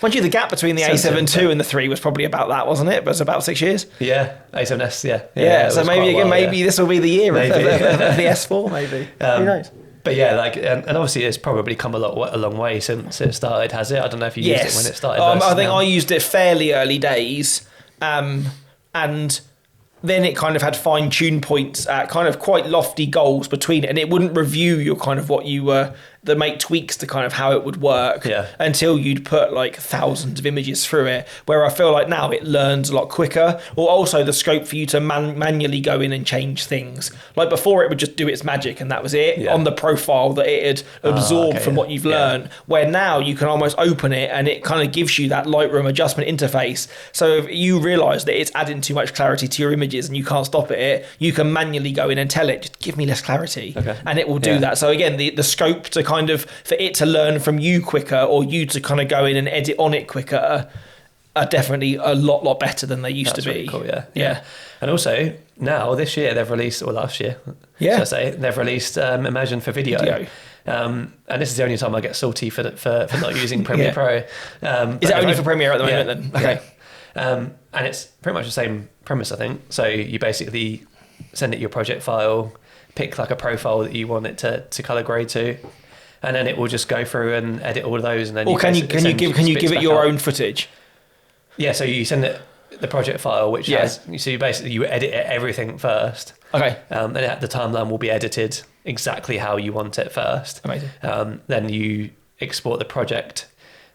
Speaker 1: Mind you, the gap between the A7 II and the 3 was probably about that, wasn't it? But it was about 6 years.
Speaker 2: Yeah, A7S,
Speaker 1: yeah. So maybe this will be the year of the S4, maybe. Who knows?
Speaker 2: But yeah, and obviously it's probably come a long way since it started, has it? I don't know if you used it when it started.
Speaker 1: I think I used it fairly early days, and then it kind of had fine-tuned points at kind of quite lofty goals between it, and it wouldn't review your kind of what you were, that make tweaks to kind of how it would work until you'd put like thousands of images through it, where I feel like now it learns a lot quicker, or also the scope for you to manually go in and change things. Like before, it would just do its magic and that was it on the profile that it had absorbed from what you've learned, where now you can almost open it and it kind of gives you that Lightroom adjustment interface. So if you realise that it's adding too much clarity to your images and you can't stop it, you can manually go in and tell it, just give me less clarity, and it will do that. So again, the scope to kind of for it to learn from you quicker, or you to kind of go in and edit on it quicker, are definitely a lot better than they used to be.
Speaker 2: Really cool, yeah. And also now this year they've released, or last year, should I say, they've released Imagen for video. And this is the only time I get salty for not using Premiere Pro.
Speaker 1: Is it only for Premiere at the moment then? Okay.
Speaker 2: And it's pretty much the same premise, I think. So you basically send it your project file, pick like a profile that you want it to color grade to, and then it will just go through and edit all of those. And then
Speaker 1: can you give it your own footage?
Speaker 2: Yeah, so you send it the project file, which has, so you edit everything first.
Speaker 1: Okay.
Speaker 2: And the timeline will be edited exactly how you want it first.
Speaker 1: Amazing.
Speaker 2: Then you export the project,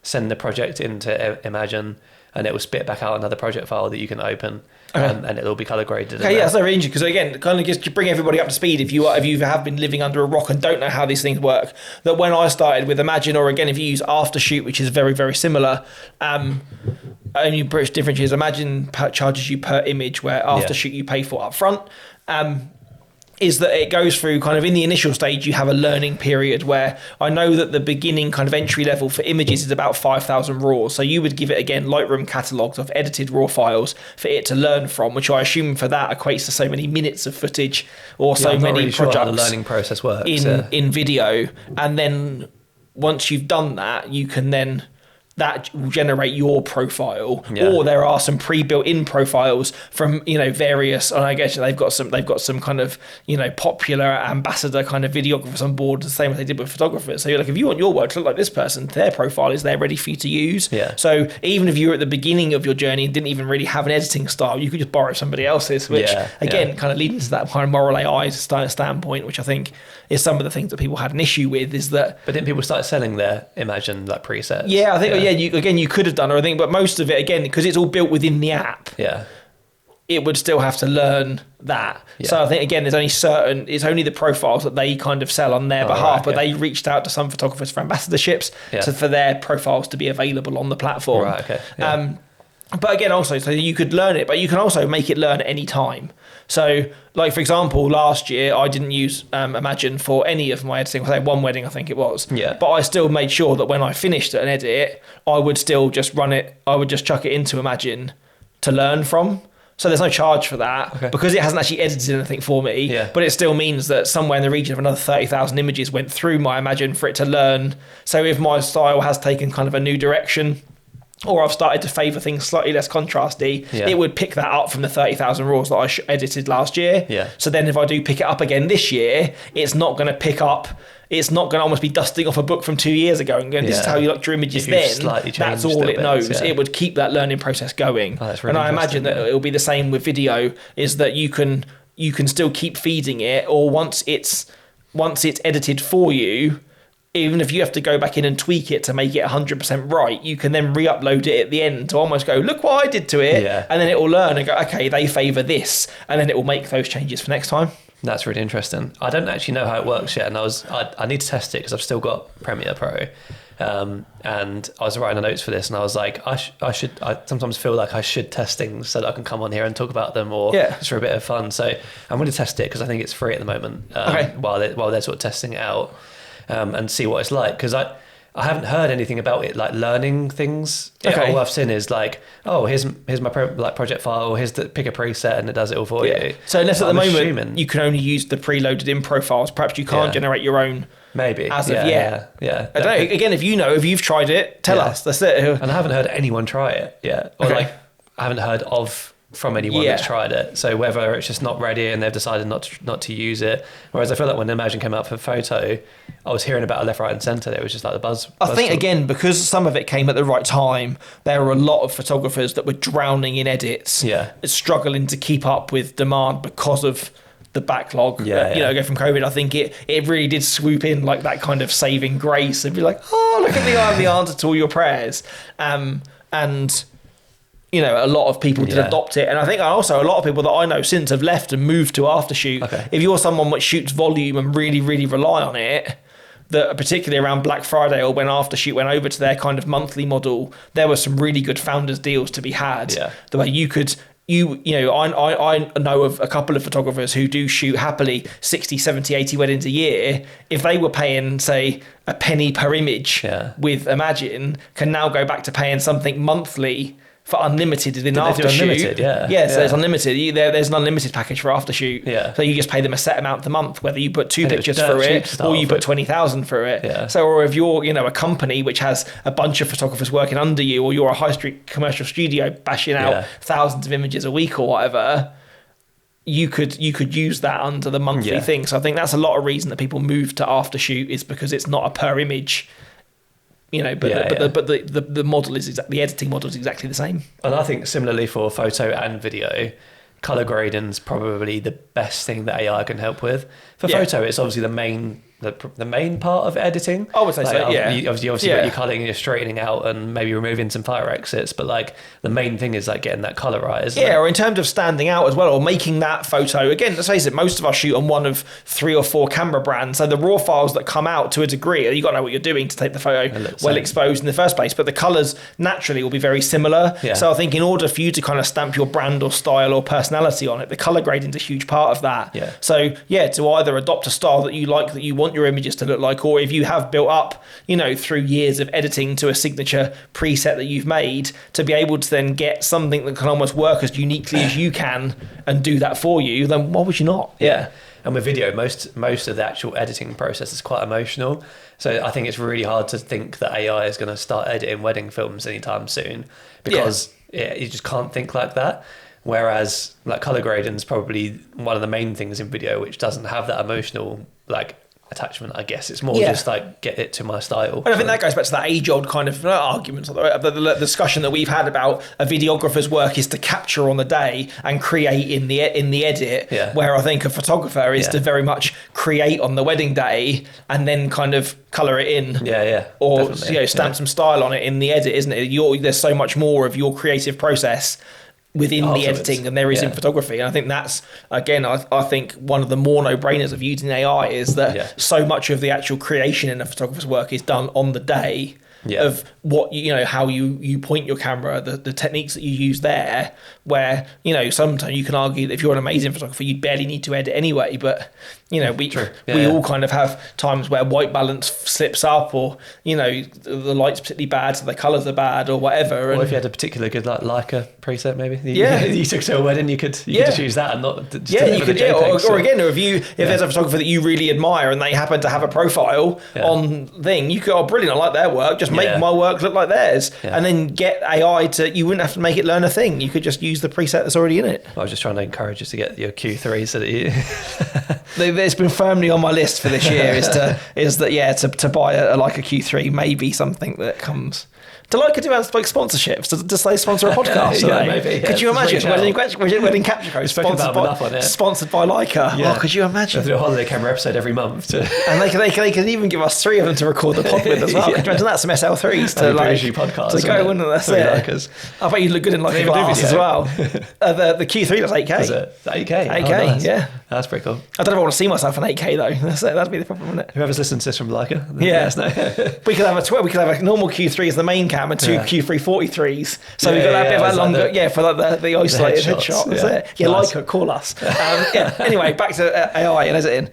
Speaker 2: send the project into Imagen, and it will spit back out another project file that you can open, and it'll be color graded.
Speaker 1: Okay, that's very interesting, because again, kind of just to bring everybody up to speed, if you have been living under a rock and don't know how these things work, that when I started with Imagen, or again, if you use Aftershoot, which is very, very similar, only British difference is Imagen charges you per image, where Aftershoot you pay for up front. Is that it goes through kind of in the initial stage, you have a learning period where I know that the beginning kind of entry level for images is about 5,000 RAW. So you would give it, again, Lightroom catalogs of edited RAW files for it to learn from, which I assume for that equates to so many minutes of footage, or so many
Speaker 2: really
Speaker 1: projects
Speaker 2: sure how the learning process works
Speaker 1: in video. And then once you've done that, you can then... that will generate your profile, or there are some pre-built-in profiles from various. And I guess they've got some kind of popular ambassador kind of videographers on board, the same as they did with photographers. So you're like, if you want your work to look like this person, their profile is there ready for you to use.
Speaker 2: Yeah.
Speaker 1: So even if you were at the beginning of your journey and didn't even really have an editing style, you could just borrow somebody else's. Which again, kind of leading to that kind of moral AI standpoint, which I think is some of the things that people had an issue with. Is that?
Speaker 2: But didn't people start selling their Imagen like presets?
Speaker 1: Yeah, I think. You could have done, or I think, but most of it, again, because it's all built within the app, it would still have to learn that. So I think, again, it's only the profiles that they kind of sell on their behalf, but they reached out to some photographers for ambassadorships for their profiles to be available on the platform.
Speaker 2: Right, okay. Yeah.
Speaker 1: But again, also, so you could learn it, but you can also make it learn at any time. So, like, for example, last year, I didn't use Imagen for any of my editing. I had one wedding, I think it was.
Speaker 2: Yeah.
Speaker 1: But I still made sure that when I finished an edit, I would still just run it. I would just chuck it into Imagen to learn from. So there's no charge for that because it hasn't actually edited anything for me.
Speaker 2: Yeah.
Speaker 1: But it still means that somewhere in the region of another 30,000 images went through my Imagen for it to learn. So if my style has taken kind of a new direction, or I've started to favour things slightly less contrasty, it would pick that up from the 30,000 RAWs that I edited last year.
Speaker 2: Yeah.
Speaker 1: So then if I do pick it up again this year, it's not going to pick up, it's not going to almost be dusting off a book from 2 years ago and going, this is how you looked your images then. That's all it knows. It would keep that learning process going.
Speaker 2: Really,
Speaker 1: and I imagine that it'll be the same with video, is that you can still keep feeding it, or once it's once it's edited for you, even if you have to go back in and tweak it to make it 100% right, you can then re-upload it at the end to almost go, look what I did to it.
Speaker 2: Yeah.
Speaker 1: And then it will learn and go, okay, they favour this. And then it will make those changes for next time.
Speaker 2: That's really interesting. I don't actually know how it works yet, and I need to test it because I've still got Premiere Pro. And I was writing the notes for this, and I was like, I sometimes feel like I should test things so that I can come on here and talk about them, or just for a bit of fun. So I'm going to test it because I think it's free at the moment. While they're sort of testing it out, and see what it's like, because I haven't heard anything about it like learning things.
Speaker 1: Okay.
Speaker 2: All I've seen is like, oh, here's my project file, pick a preset and it does it all for you.
Speaker 1: So unless at the moment you can only use the preloaded in profiles, perhaps you can't generate your own.
Speaker 2: Maybe
Speaker 1: as of yet.
Speaker 2: Yeah.
Speaker 1: I don't know. Again, if you've tried it, tell us. That's it.
Speaker 2: And I haven't heard anyone try it yet, or like I haven't heard from anyone that's tried it. So whether it's just not ready and they've decided not to use it, whereas I feel like when Imagen came out for photo, I was hearing about it left, right, and centre. It was just like the buzz.
Speaker 1: I think again, because some of it came at the right time, there were a lot of photographers that were drowning in edits, struggling to keep up with demand because of the backlog. Go from COVID. I think it really did swoop in like that kind of saving grace and be like, oh, look at me, I have the answer to all your prayers. And a lot of people did adopt it. And I think also a lot of people that I know since have left and moved to Aftershoot.
Speaker 2: Okay.
Speaker 1: If you're someone that shoots volume and really, really rely on it, that particularly around Black Friday or when Aftershoot went over to their kind of monthly model, there were some really good founders deals to be had.
Speaker 2: Yeah.
Speaker 1: The way you could... I know of a couple of photographers who do shoot happily 60, 70, 80 weddings a year. If they were paying, say, a penny per image with Imagen, can now go back to paying something monthly for unlimited in Aftershoot.
Speaker 2: Unlimited,
Speaker 1: So it's unlimited. There's an unlimited package for Aftershoot.
Speaker 2: Yeah.
Speaker 1: So you just pay them a set amount a month, whether you put 2 pictures through it or you put 20,000 through it.
Speaker 2: Yeah.
Speaker 1: So, or if you're, a company which has a bunch of photographers working under you, or you're a high street commercial studio bashing out thousands of images a week or whatever, you could use that under the monthly thing. So I think that's a lot of reason that people move to Aftershoot is because it's not a per image. But the model is the editing model is exactly the same.
Speaker 2: And I think similarly for photo and video, color grading's probably the best thing that AI can help with. For photo, it's obviously the main part of editing.
Speaker 1: I would say so.
Speaker 2: You obviously got your culling and your straightening out and maybe removing some fire exits, but like the main thing is like getting that color right, isn't it?
Speaker 1: Or in terms of standing out as well, or making that photo. Again, let's face it, most of us shoot on one of 3 or 4 camera brands, so the raw files that come out to a degree, you got to know what you're doing to take the photo well exposed in the first place. But the colors naturally will be very similar. Yeah. So I think in order for you to kind of stamp your brand or style or personality on it, the color grading is a huge part of that.
Speaker 2: Yeah.
Speaker 1: So to either adopt a style that you like, that you want your images to look like, or if you have built up, through years of editing to a signature preset that you've made, to be able to then get something that can almost work as uniquely as you can and do that for you, then why would you not?
Speaker 2: Yeah. And with video, most of the actual editing process is quite emotional. So I think it's really hard to think that AI is going to start editing wedding films anytime soon, because you just can't think like that. Whereas like color grading is probably one of the main things in video which doesn't have that emotional attachment, I guess. It's more just like get it to my style.
Speaker 1: And I think that goes back to that age-old kind of argument, the discussion that we've had about a videographer's work is to capture on the day and create in the edit, where I think a photographer is to very much create on the wedding day and then kind of colour it in. Or stamp some style on it in the edit, isn't it? There's so much more of your creative process within the editing than there is in photography. And I think that's, again, I think one of the more no-brainers of using AI is that so much of the actual creation in a photographer's work is done on the day of what, how you point your camera, the techniques that you use there, where, sometimes you can argue that if you're an amazing photographer, you barely need to edit anyway, but, we all kind of have times where white balance slips up, or, the light's particularly bad, so the colours are bad, or whatever.
Speaker 2: Or if you had a particular good Leica preset, maybe. You took to a wedding, you could just use that and not just
Speaker 1: you could, or again, if there's a photographer that you really admire and they happen to have a profile on thing, you could, brilliant, I like their work, just make my work look like theirs, and then get AI you wouldn't have to make it learn a thing, you could just use the preset that's already in it.
Speaker 2: I was just trying to encourage you to get your Q3 so that you
Speaker 1: It's been firmly on my list for this year to buy a Leica Q3, maybe something that comes. Do Leica do sponsorships? Does they sponsor a podcast?
Speaker 2: Maybe.
Speaker 1: Could you imagine wedding capture code sponsored by Leica?
Speaker 2: Yeah.
Speaker 1: Oh, could you imagine?
Speaker 2: They'll do a holiday camera episode every month.
Speaker 1: And they can even give us 3 of them to record the pod with as well. Could you imagine that? Some SL3s to
Speaker 2: podcast
Speaker 1: to go, wouldn't it? That's it.
Speaker 2: Leicas.
Speaker 1: I bet you look good in like a glass as well. The Q3 does 8K.
Speaker 2: Is it? 8K?
Speaker 1: 8K,
Speaker 2: nice.
Speaker 1: yeah.
Speaker 2: That's pretty cool.
Speaker 1: I don't know if I want to see myself in 8K though. That'd be the problem, wouldn't it?
Speaker 2: Whoever's listening to this from Leica.
Speaker 1: Yeah. We could have a normal Q3 as the main cam and 2 Q3 43s. So we've got that bit of a longer, for like the isolated headshot. That's it. Yeah, nice. Leica, call us. Anyway, back to AI and editing.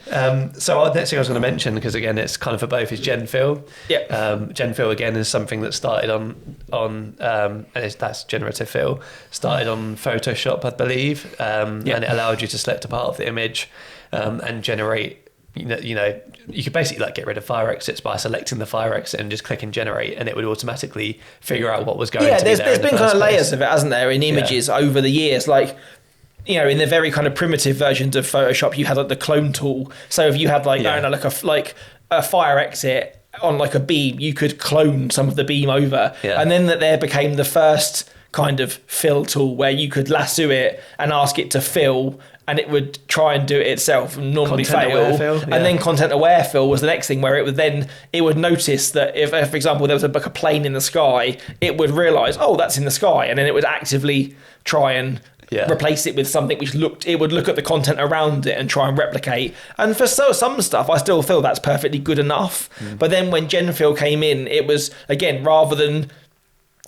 Speaker 2: So the next thing I was going to mention, because again it's kind of for both, is GenFill.
Speaker 1: Yeah.
Speaker 2: GenFill again is something that started on and that's generative fill. Started on Photoshop, I believe, and it allowed you to select a part of the image and generate. You could basically like get rid of fire exits by selecting the fire exit and just clicking generate, and it would automatically figure out what was going to be there.
Speaker 1: There's been kind of layers of it, hasn't there, in images over the years, like. In the very kind of primitive versions of Photoshop, you had like the clone tool. So if you had like a fire exit on like a beam, you could clone some of the beam over, and then there became the first kind of fill tool where you could lasso it and ask it to fill, and it would try and do it itself and normally fail. And then content aware fill was the next thing, where it would notice that if for example there was a plane in the sky, it would realise, oh, that's in the sky, and then it would actively try and replace it with something which it would look at the content around it and try and replicate. And for some stuff, I still feel that's perfectly good enough. But then when GenFill came in, it was, again, rather than...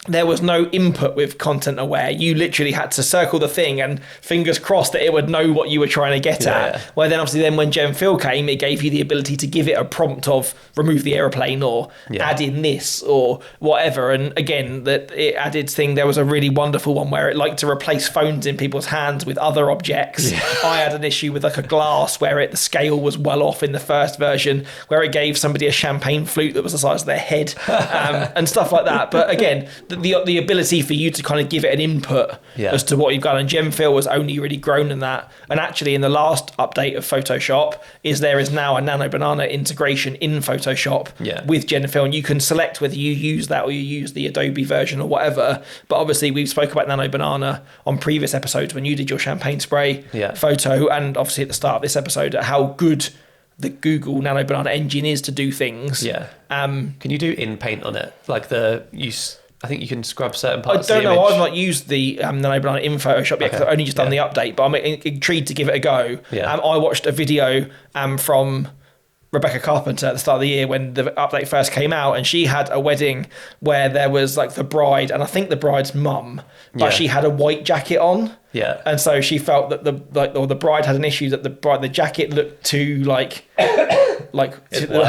Speaker 1: There was no input with content aware. You literally had to circle the thing and fingers crossed that it would know what you were trying to get at. Where then obviously when GenFill came, it gave you the ability to give it a prompt of remove the aeroplane or add in this or whatever. And again, that it added thing. There was a really wonderful one where it liked to replace phones in people's hands with other objects. I had an issue with like a glass where the scale was well off in the first version, where it gave somebody a champagne flute that was the size of their head and stuff like that. But again, the ability for you to kind of give it an input as to what you've got, and GenFill was only really grown in that. And actually in the last update of Photoshop there is now a Nano Banana integration in Photoshop with GenFill, and you can select whether you use that or you use the Adobe version or whatever. But obviously we've spoke about Nano Banana on previous episodes when you did your champagne spray photo, and obviously at the start of this episode at how good the Google Nano Banana engine is to do things.
Speaker 2: Can you do in paint on it, like I think you can scrub certain parts.
Speaker 1: I don't know. I've not used the Nano Banana in Photoshop yet because I've only just done the update, but I'm intrigued to give it a go. I watched a video from Rebecca Carpenter at the start of the year when the update first came out, and she had a wedding where there was like the bride and I think the bride's mum, but she had a white jacket on. And so she felt that the bride had an issue that the jacket looked too her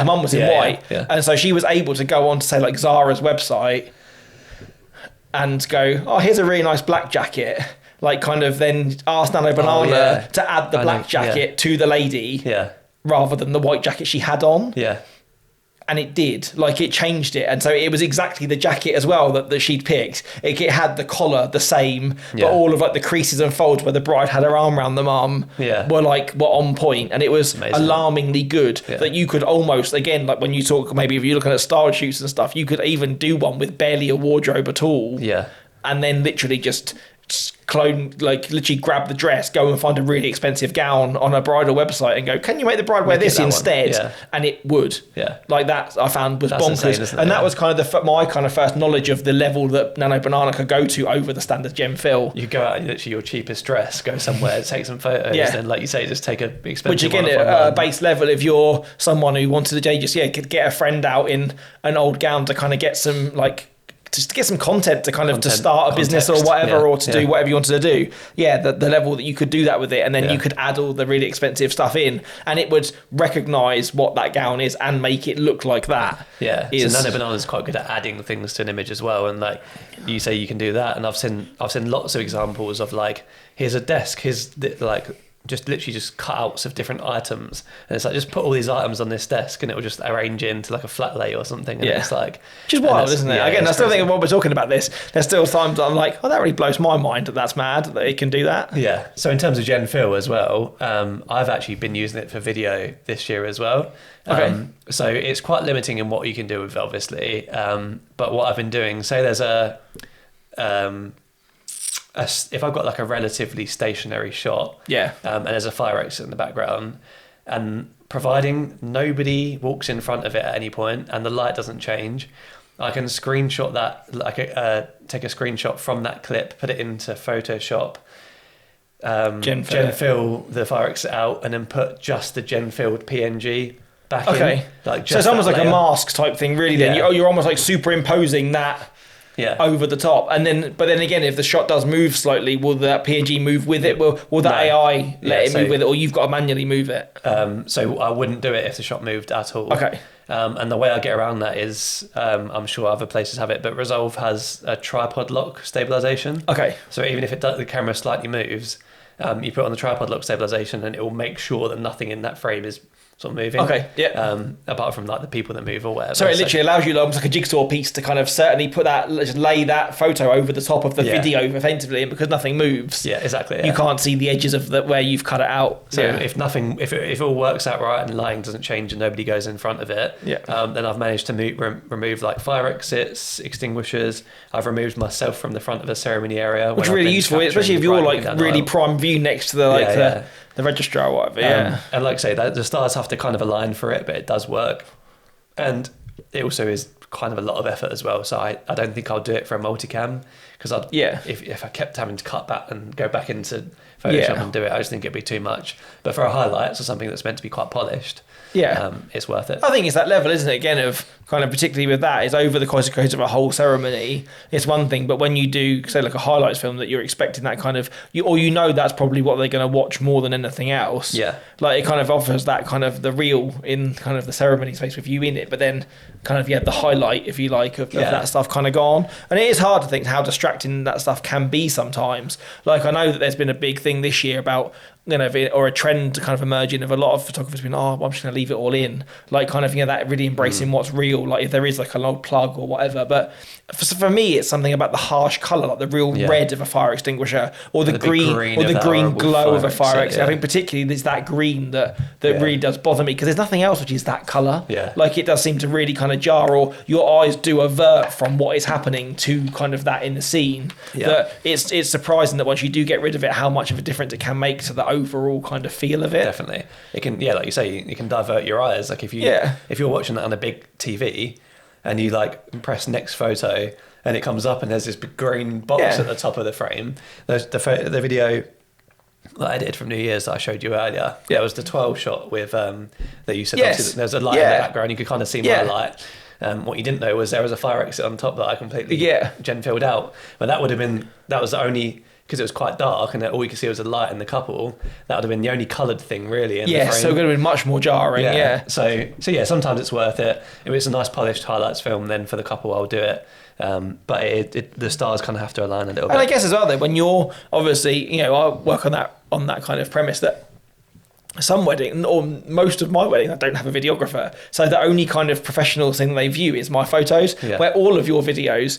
Speaker 1: mum was in white. And so she was able to go on to say like Zara's website and go, oh, here's a really nice black jacket. Like kind of then ask Nano Banana to add the black jacket to the lady rather than the white jacket she had on. And it did. Like it changed it. And so it was exactly the jacket as well that she'd picked. It had the collar the same, but all of like the creases and folds where the bride had her arm around the mum were on point. And it was alarmingly good that you could almost, again, like when you talk, maybe if you're looking at style shoots and stuff, you could even do one with barely a wardrobe at all. And then literally just clone, like literally grab the dress, go and find a really expensive gown on a bridal website and go, can you make the bride wear this instead? And it would. Like that I found was bonkers. Insane, and that was kind of my kind of first knowledge of the level that Nano Banana could go to over the standard GenFill.
Speaker 2: You go out and literally your cheapest dress, go somewhere, take some photos, and like you say, just take a expensive
Speaker 1: which again, at a base level, if you're someone who wanted to could get a friend out in an old gown to kind of get some just to get some content to start a business or whatever, or to do whatever you wanted to do. The level that you could do that with it, and then you could add all the really expensive stuff in, and it would recognise what that gown is and make it look like that.
Speaker 2: So Nano Banana is quite good at adding things to an image as well, and like you say, you can do that. And I've seen lots of examples of like, here's a desk, here's like just literally just cutouts of different items, and it's like just put all these items on this desk, and it will just arrange into like a flat lay or something. And it's like
Speaker 1: just wild, isn't it?
Speaker 2: Yeah,
Speaker 1: Again, I still
Speaker 2: crazy.
Speaker 1: think while we're talking about this, there's still times that I'm like, oh, that really blows my mind that that's mad that it can do that.
Speaker 2: Yeah. So in terms of Gen Fill as well, I've actually been using it for video this year as well.
Speaker 1: Okay.
Speaker 2: So it's quite limiting in what you can do with it, obviously. But what I've been doing, say there's if I've got like a relatively stationary shot, and there's a fire exit in the background, and providing nobody walks in front of it at any point and the light doesn't change, I can screenshot that, like take a screenshot from that clip, put it into Photoshop, Gen fill the fire exit out, and then put just the gen filled PNG back in.
Speaker 1: Like so it's almost like a mask type thing, really. Then you're almost like superimposing that. Over the top, and then, but then again, if the shot does move slightly, will that PNG move with it? Will that AI let it move with it, or you've got to manually move it?
Speaker 2: So I wouldn't do it if the shot moved at all.
Speaker 1: Okay.
Speaker 2: And the way I get around that is, I'm sure other places have it, but Resolve has a tripod lock stabilization.
Speaker 1: Okay.
Speaker 2: So even if the camera slightly moves, you put on the tripod lock stabilization, and it will make sure that nothing in that frame is sort of moving.
Speaker 1: Okay, yeah.
Speaker 2: Apart from like the people that move or whatever.
Speaker 1: So it literally allows you almost like a jigsaw piece to kind of certainly put that, just lay that photo over the top of the video effectively, and because nothing moves.
Speaker 2: Yeah, exactly.
Speaker 1: You can't see the edges of where you've cut it out.
Speaker 2: So if it all works out right and lighting doesn't change and nobody goes in front of it, then I've managed to remove like fire exits, extinguishers. I've removed myself from the front of a ceremony area,
Speaker 1: which is really useful, especially if you're like really prime view next to the the registrar or whatever.
Speaker 2: And like I say, the stars have to kind of align for it, but it does work. And it also is kind of a lot of effort as well. So I don't think I'll do it for a multicam, because if I kept having to cut back and go back into Photoshop and do it, I just think it'd be too much. But for a highlights or something that's meant to be quite polished, it's worth it.
Speaker 1: I think it's that level, isn't it? Again, of kind of particularly with that, is over the course of a whole ceremony, it's one thing, but when you do say like a highlights film that you're expecting that kind of that's probably what they're going to watch more than anything else. Like it kind of offers that kind of the real in kind of the ceremony space with you in it, but then kind of the highlight, if you like, of that stuff kind of gone. And it is hard to think how distracting that stuff can be sometimes. Like I know that there's been a big thing this year about, or a trend kind of emerging of a lot of photographers being, I'm just going to leave it all in. Like kind of, that really embracing what's real, like if there is like an old plug or whatever. But for me, it's something about the harsh colour, like the real red of a fire extinguisher, or the green glow of a fire exit. I think particularly there's that green that really does bother me, because there's nothing else which is that colour. Like it does seem to really kind of jar, or your eyes do avert from what is happening to kind of that in the scene. That it's surprising that once you do get rid of it, how much of a difference it can make to the overall kind of feel of it.
Speaker 2: Definitely. It can, like you say, it can divert your eyes. Like if you're watching that on a big TV and you like press next photo and it comes up and there's this big green box at the top of the frame. The video that I did from New Year's that I showed you earlier, it was the 12 shot with that you said there's a light in the background, you could kind of see my light. What you didn't know was there was a fire exit on top that I completely gen filled out. But that was only because it was quite dark and all you could see was a light in the couple. That would have been the only coloured thing really in the frame.
Speaker 1: So it would have been much more jarring.
Speaker 2: So sometimes it's worth it. If it's a nice polished highlights film, then for the couple I'll do it. But the stars kind of have to align a little bit.
Speaker 1: And I guess as well though, when you're obviously, I work on that kind of premise that some wedding, or most of my weddings, I don't have a videographer. So the only kind of professional thing they view is my photos, where all of your videos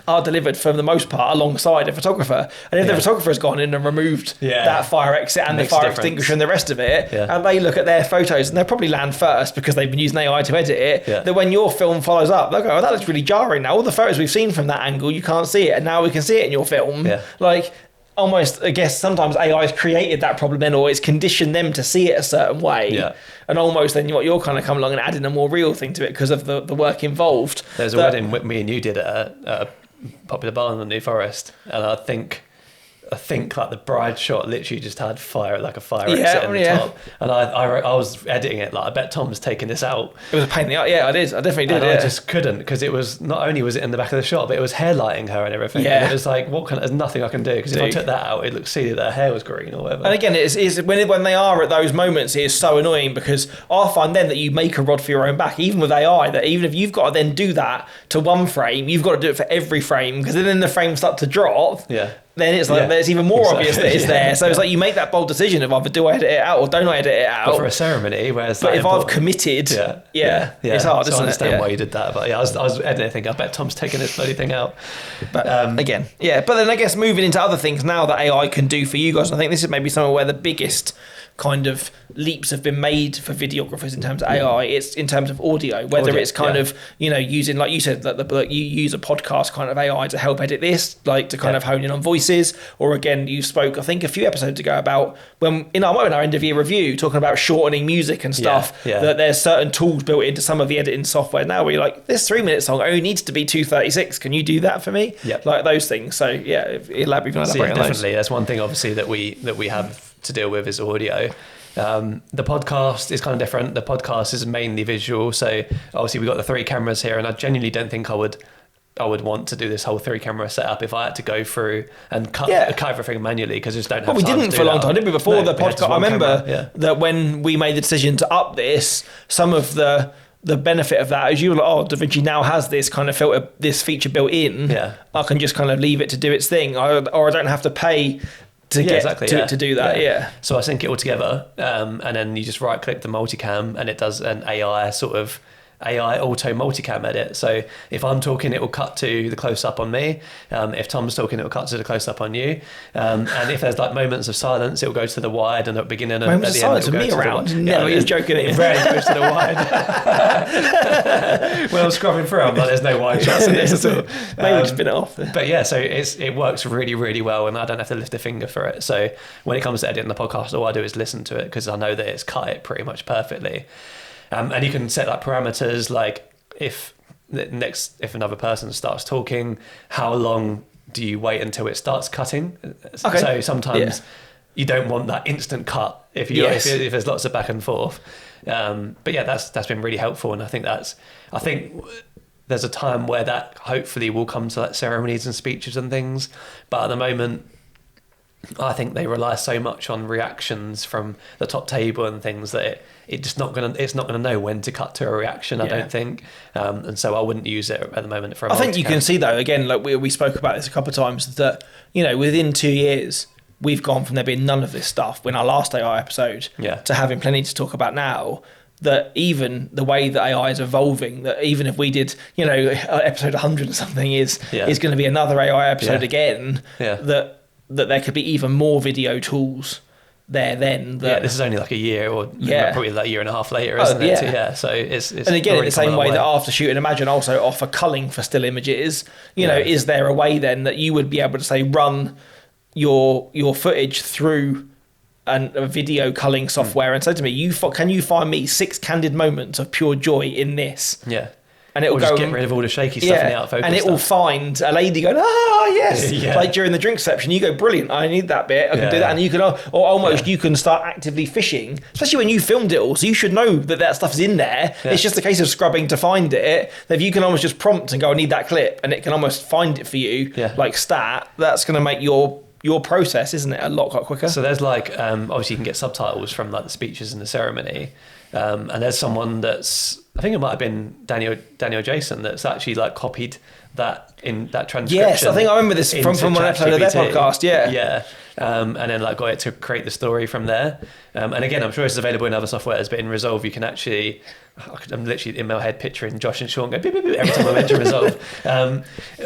Speaker 1: are delivered for the most part alongside a photographer. And if the photographer has gone in and removed that fire exit and the fire extinguisher and the rest of it, and they look at their photos and they'll probably land first because they've been using AI to edit it, that when your film follows up, they'll go, that looks really jarring now. All the photos we've seen from that angle, you can't see it, and now we can see it in your film. Like, almost, I guess sometimes AI has created that problem then, or it's conditioned them to see it a certain way. And almost then you're kind of come along and adding a more real thing to it because of the work involved.
Speaker 2: There's a wedding me and you did at a popular bar in the New Forest, and I think like the bride shot literally just had fire exit in the top, and I was editing it like, I bet Tom's taking this out.
Speaker 1: It was a pain in the ass. I definitely did.
Speaker 2: I just couldn't, because it was, not only was it in the back of the shot, but it was hairlighting her and everything. And it was like, there's nothing I can do, because if I took that out, it looked silly that her hair was green or whatever.
Speaker 1: And again, it's when they are at those moments, it is so annoying, because I find then that you make a rod for your own back, even with AI, that even if you've got to then do that to one frame, you've got to do it for every frame, because then the frames start to drop. then it's like it's even more obvious that it's there. So it's like you make that bold decision of either do I edit it out or don't I edit it out.
Speaker 2: But for a ceremony, whereas
Speaker 1: if I've committed, it's hard, isn't it?
Speaker 2: I understand why you did that, but I was editing thinking, I bet Tom's taking this bloody thing out.
Speaker 1: But again, but then I guess moving into other things now that AI can do for you guys, I think this is maybe somewhere where the biggest kind of leaps have been made for videographers in terms of AI. It's in terms of audio, whether it's kind of, you know, using, like you said, that you use a podcast kind of AI to help edit this, like to kind of hone in on voices. Or again, you spoke, I think a few episodes ago about when in our end of year review, talking about shortening music and stuff, that there's certain tools built into some of the editing software now where you're like, this 3-minute song only needs to be 2:36. Can you do that for me? Like those things. So elaborate on
Speaker 2: definitely. That's one thing obviously that we have to deal with is audio. The podcast is kind of different. The podcast is mainly visual, so obviously we've got the 3 cameras here, and I genuinely don't think I would want to do this whole 3 camera setup if I had to go through and cut everything manually, because I just don't have time.
Speaker 1: But we didn't for a long time, did we? Before the podcast, I remember
Speaker 2: camera,
Speaker 1: that when we made the decision to up this, some of the benefit of that is you were like, oh, DaVinci now has this kind of filter, this feature built in. I can just kind of leave it to do its thing, or I don't have to pay to to do that.
Speaker 2: So I sync it all together, and then you just right click the multicam, and it does an AI auto multicam edit. So if I'm talking, it will cut to the close up on me. If Tom's talking, it will cut to the close up on you. And if there's like moments of silence, it will go to the wide, and at the beginning and
Speaker 1: moments
Speaker 2: at the
Speaker 1: of
Speaker 2: end,
Speaker 1: silence
Speaker 2: it will
Speaker 1: of me
Speaker 2: go
Speaker 1: around.
Speaker 2: to the
Speaker 1: No, he's joking.
Speaker 2: It rarely goes to the wide. When I'm scrubbing through, I'm like, there's no wide shots in this at all.
Speaker 1: Maybe spin it off.
Speaker 2: But yeah, so it works really, really well, and I don't have to lift a finger for it. So when it comes to editing the podcast, all I do is listen to it, because I know that it's cut it pretty much perfectly. And you can set like parameters, like if another person starts talking, how long do you wait until it starts cutting? So sometimes you don't want that instant cut if there's lots of back and forth. But yeah, that's been really helpful, and I think there's a time where that hopefully will come to like ceremonies and speeches and things. But at the moment, I think they rely so much on reactions from the top table and things that it's not gonna know when to cut to a reaction. I don't think, and so I wouldn't use it at the moment for. I
Speaker 1: think you can see though, again, like we spoke about this a couple of times, that within 2 years we've gone from there being none of this stuff in our last AI episode to having plenty to talk about now. That even the way that AI is evolving, that even if we did, episode 100 or something is going to be another AI episode again. That there could be even more video tools there then.
Speaker 2: This is only like a year or probably like a year and a half later, isn't it? So it's
Speaker 1: and again, in the same way that after shoot and Imagen also offer culling for still images, is there a way then that you would be able to say run your footage through a video culling software and say to me, can you find me 6 candid moments of pure joy in this? And it will go
Speaker 2: get rid of all the shaky stuff in the out of focus
Speaker 1: and it will find a lady going, yes, like during the drink section, you go, brilliant, I need that bit, I can do that, and you can, or almost you can start actively fishing, especially when you filmed it all, so you should know that stuff's in there. It's just a case of scrubbing to find it. If you can almost just prompt and go, I need that clip, and it can almost find it for you, like stat, that's going to make your process, isn't it, a lot quicker.
Speaker 2: So there's like obviously you can get subtitles from like the speeches in the ceremony, and there's someone that's, I think it might have been Daniel Jason, that's actually like copied that in that transcription.
Speaker 1: Yes, I think I remember this from one episode of their podcast.
Speaker 2: And then like got it to create the story from there. And again, I'm sure it's available in other softwares, but in Resolve you can actually, I'm literally in my head picturing Josh and Sean go beep, beep, beep, every time I mention Resolve.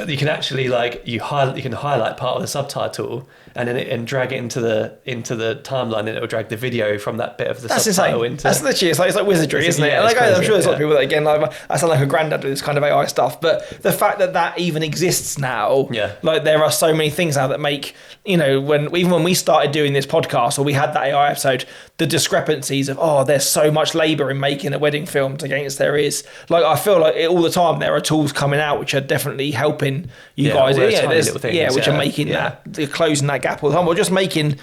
Speaker 2: You can actually you can highlight part of the subtitle and then drag it into the timeline, and it'll drag the video from that bit of the subtitle into.
Speaker 1: That's literally it's like wizardry, isn't it? And I'm sure there's a lot of people that, again, like, I sound like a granddad with this kind of AI stuff, but the fact that even exists now, like there are so many things now that make, even when we started doing this podcast or we had that AI episode, the discrepancies of there's so much labour in making a wedding film against there is, like, I feel like all the time there are tools coming out which are definitely helping you guys, which are making that, closing that gap all the time, or just making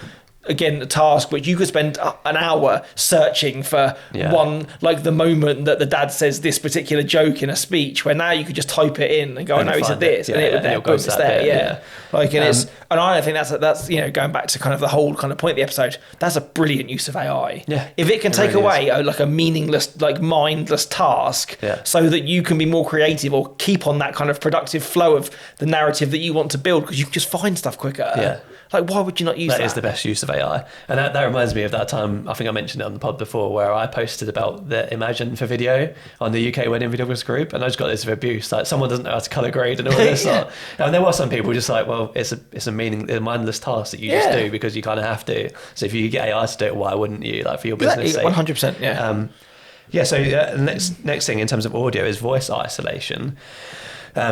Speaker 1: again, a task which you could spend an hour searching for one, like the moment that the dad says this particular joke in a speech, where now you could just type it in and go, oh no, he said this, and it would there, boom, it's there, Like, and and I think that's going back to kind of the whole kind of point of the episode, that's a brilliant use of AI.
Speaker 2: Yeah.
Speaker 1: If it can take away like a meaningless, like mindless task, so that you can be more creative or keep on that kind of productive flow of the narrative that you want to build, because you can just find stuff quicker.
Speaker 2: Yeah.
Speaker 1: Like, why would you not use that?
Speaker 2: That is the best use of AI. And that reminds me of that time, I think I mentioned it on the pod before, where I posted about the Imagen for video on the UK wedding videographers group, and I just got this abuse. Like, someone doesn't know how to colour grade and all this stuff. And there were some people just like, well, it's a mindless task that you just do because you kind of have to. So if you get AI to do it, why wouldn't you? Like, for your business sake.
Speaker 1: 100%, yeah.
Speaker 2: So the next thing in terms of audio is voice isolation.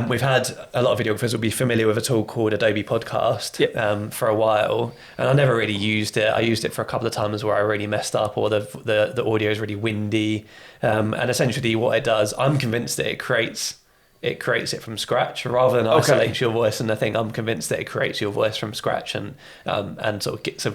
Speaker 2: We've had a lot of videographers will be familiar with a tool called Adobe Podcast for a while, and I never really used it. I used it for a couple of times where I really messed up, or the audio is really windy, and essentially what it does, I'm convinced that it creates it from scratch rather than isolates your voice. And I think I'm convinced that it creates your voice from scratch, and sort of gets,